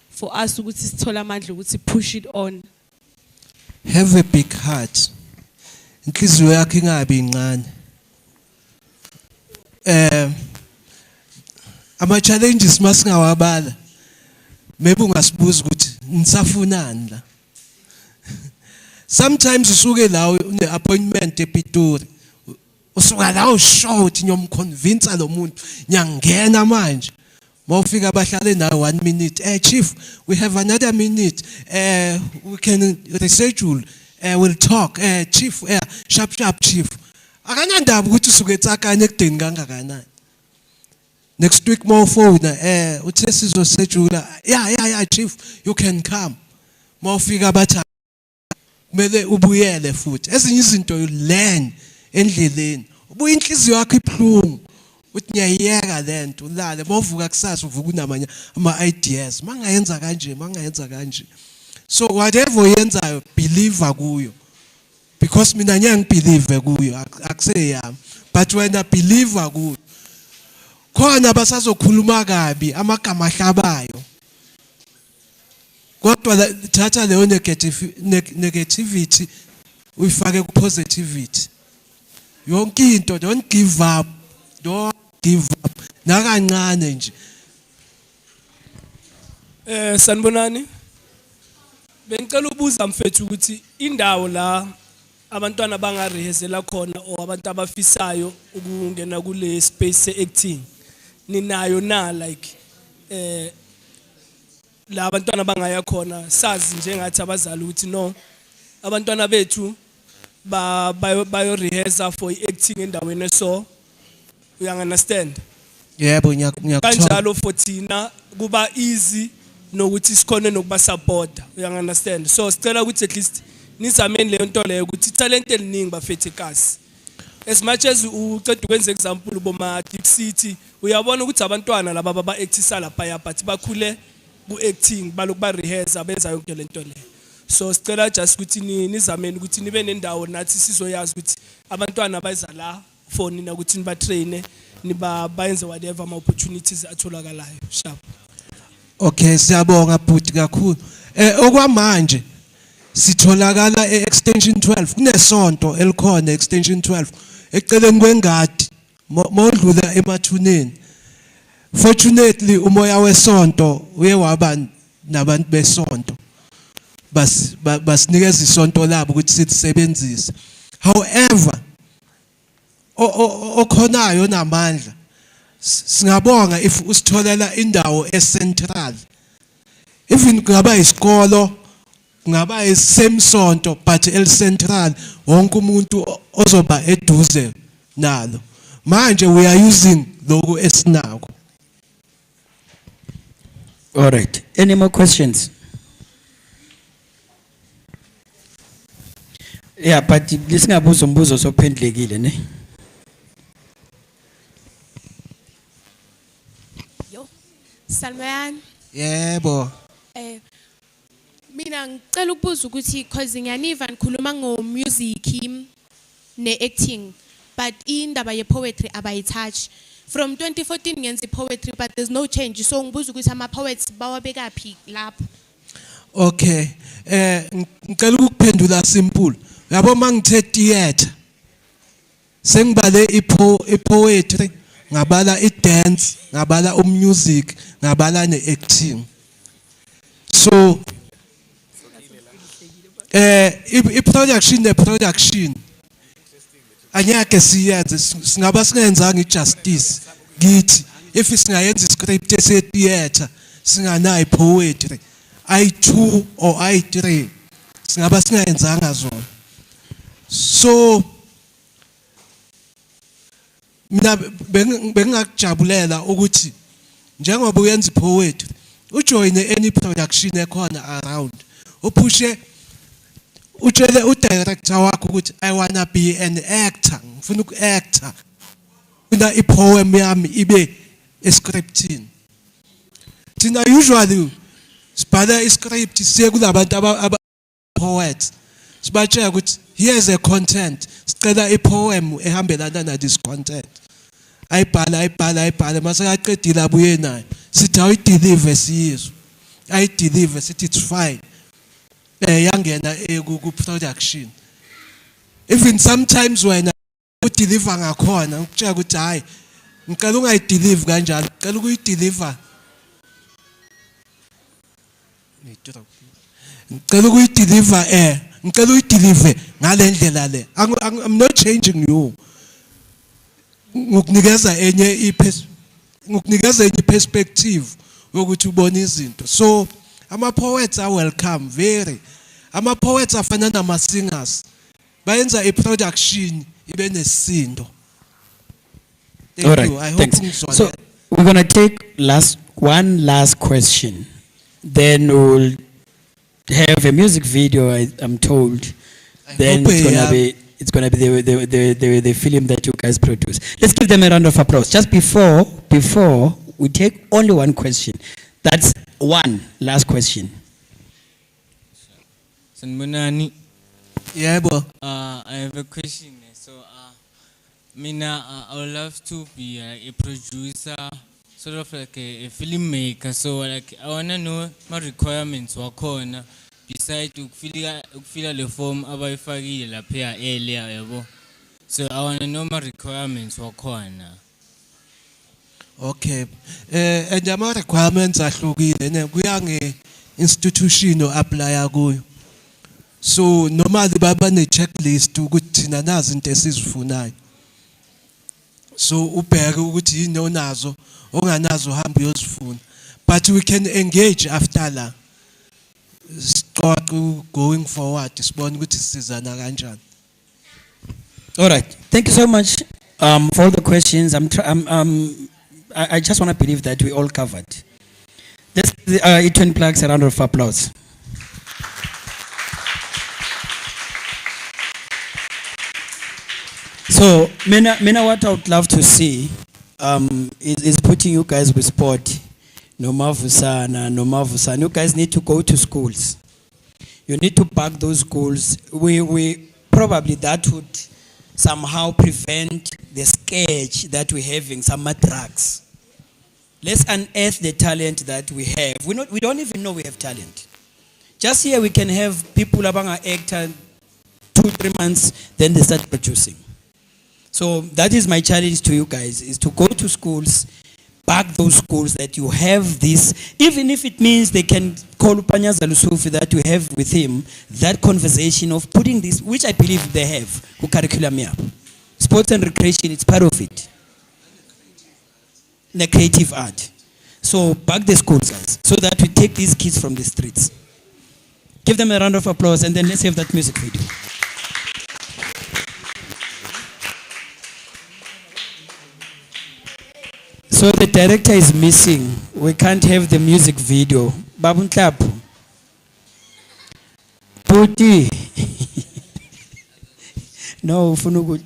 for us ukuthi sithole amandla ukuthi push it on? Have a big heart. Inhliziyo yakho ingabi incane. Ama challenges masingawabala. Maybe ungasibuza ukuthi nisafunani la. Sometimes usuke la une appointment ePitori. Usuka la ushow ukuthi ngiyomconvince lo muntu ngiyangena manje. Mawufika abahlale nawe 1 minute. Chief, we have another minute. We can reschedule. We'll talk. Chief, sharp chief. Akanandaba ukuthi usuke etsakane ekudeni kangakanani. Next week more phone uthe sizoschedule. Yeah, chief, you can come. Mawufika bathi kumele ubuyele futhi. Ezinye izinto you learn endleleni. Ubuye inhliziyo yakho ibuhlungu. Uthi ngiyayeka lento ulale mawuvuka kusasa uvuka unamanye ama-ideas mangayenza kanje. So whatever uyenzayo believer kuyo. Because mina ngiyangibelieve kuyo akuseyami. But when I believe kuyo khona basazokhuluma kabi amagama ahlabayo. Kodwa thatha leyo negativity uyifake ku positivity. Yonke into don't give up. Don't give up. Nakancane nje. Sanibonani. Bengicela ubuza mfethu ukuthi indawo la abantwana bangarehezela khona o abantu abafisayo ukungena kule space acting ninayo na like la abantwana bangaya khona sazi njengathi abazali ukuthi no abantwana bethu bayo rehearse for acting endaweni so you understand? Yebo ngiyakuthola. Kanjalo for thina kuba easy nokuthi sikhone nokuba support, you understand? So sicela ukuthi at least nizameni le nto leyo ukuthi talent eliningi bafethe kasi. As much as uceda ukwenza example boma Deep City uyabona ukuthi abantwana laba baba actisa lapha but bakhule ku acting baloku ba rehearse benza yonke le nto leyo. So sicela just ukuthi nizameni ukuthi nibe nendawo nathi sizoyazi ukuthi abantwana bayeza la for nina ukuthi niba train niba bayenze whatever ama opportunities atholakalayo sharp. Okay, siyabonga bhuti kakhulu. Okwamanje sitholakala e-extension 12 kunesonto elikhona extension 12 eceleni kwengadi modlula emathuneni. Fortunately umoya wesonto uye waba nabantu besonto basinikeza isonto labo ukuthi sisebenzise. However okhonayo namandla singabonga if usitholela indawo e-central. Even kungaba isikolo kungaba isemsonto but el-central wonke umuntu ozoba eduze nalo. Manje we are using lokho esinako. All right. Any more questions? Yeah, but lisingabuza umbuzo sophendlekile ne. Salman. Yebo. Mina ngicela ukubuza ukuthi because ngiyaniva nikhuluma ngo-music ne-acting but indaba ye-poetry abayitouch. from 2014 ngenza poetry but there's no change. So ngibuza ukuthi ama poets bawabeka phi lapho. Okay. Ngicela ukuphendula simple. Yabo mangithe theater. Sengibale poetry, ngabala dance, ngabala music, ngabala acting. So production anyake siyenze singaba singenzanga ijustice ngithi if singayenza iscript ese theater singanayo poetry I2 or I3 singaba singayenzanga zona. So mina bengakujabulela ukuthi njengoba uyenza poetry ujoin any production ekhona around uphushe utshele udirector wakho ukuthi I wanna be an actor, ngifuna uku-actor, funa ipoem yami ibe escriptini. Thina usually sibhala iscript siye kulabantu poets sibatshela ukuthi here's a content, sicela ipoem ehambelana na this content. ayibhala mase yaqedile abuye nayo sithi awuyideliver siyizwe ayideliver sithi it's fine. Yangena ku production. Even sometimes when u deliver ngakhona ukutshela ukuthi hayi ngicela ungayideliver kanjalo, ngicela ukuyideliver ngicela uyideliver ngale ndlela le. I'm not changing you. Ngokunikeza enye perspective yokuthi ubone izinto. So ama poets are welcome very. Ama poets afana nama singers bayenza a production ibe nesisindo. All right, I hope so we're going to take one last question, then we'll have a music video. I'm told then it's going to be the film that you guys produce. Let's give them a round of applause. Just before we take only one question. That's one last question. Sanbonani. Yebo. I have a question. So, I would love to be a producer, sort of like a filmmaker. So, like, I wanna know my requirements wakhona besides ukufila le form abayifakile lapha earlier yabo. So, I wanna know my requirements wakhona. Okay. And ama requirements ahlukile ne kuya nge institution o apply kuyo. So normally baba ne checklist ukuthi thina nazi into esizifunayo. So ubheke ukuthi yini onazo onganazo hamba uyozifuna. But we can engage after la. Start going forward sibone ukuthi sizana kanjani. All right. Thank you so much for all the questions. I just want to believe that we all covered. Let's Etwen Plugs a round of applause. So, Mina, what I would love to see is putting you guys with sport. No mavusana. You guys need to go to schools. You need to back those schools. We probably that would somehow prevent the scourge that we're having, some drugs. Let's unearth the talent that we have. We don't even know we have talent. Just here we can have people abanga actor 2-3 months, then they start producing. So that is my challenge to you guys, is to go to schools, back those schools that you have this, even if it means they can call Panyaza Lusufi that you have with him, that conversation of putting this, which I believe they have, curriculum here. Sports and recreation, it's part of it. The creative art. So back the schools, guys, so that we take these kids from the streets. Give them a round of applause and then let's have that music video. So the director is missing. We can't have the music video. Babun clap. Puti. No, funugu.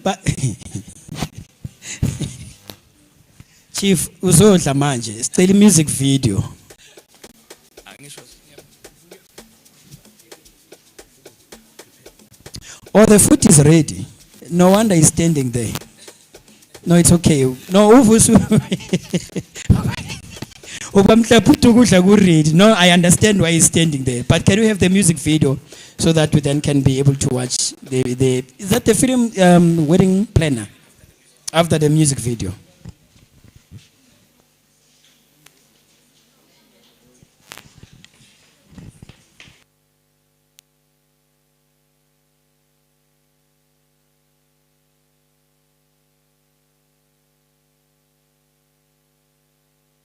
Chief, uzodla manje. Still music video. Oh, the food is ready. No wonder he's standing there. No, it's okay. No, uvusu. No, I understand why he's standing there. But can we have the music video so that we then can be able to watch the is that the film wedding planner after the music video?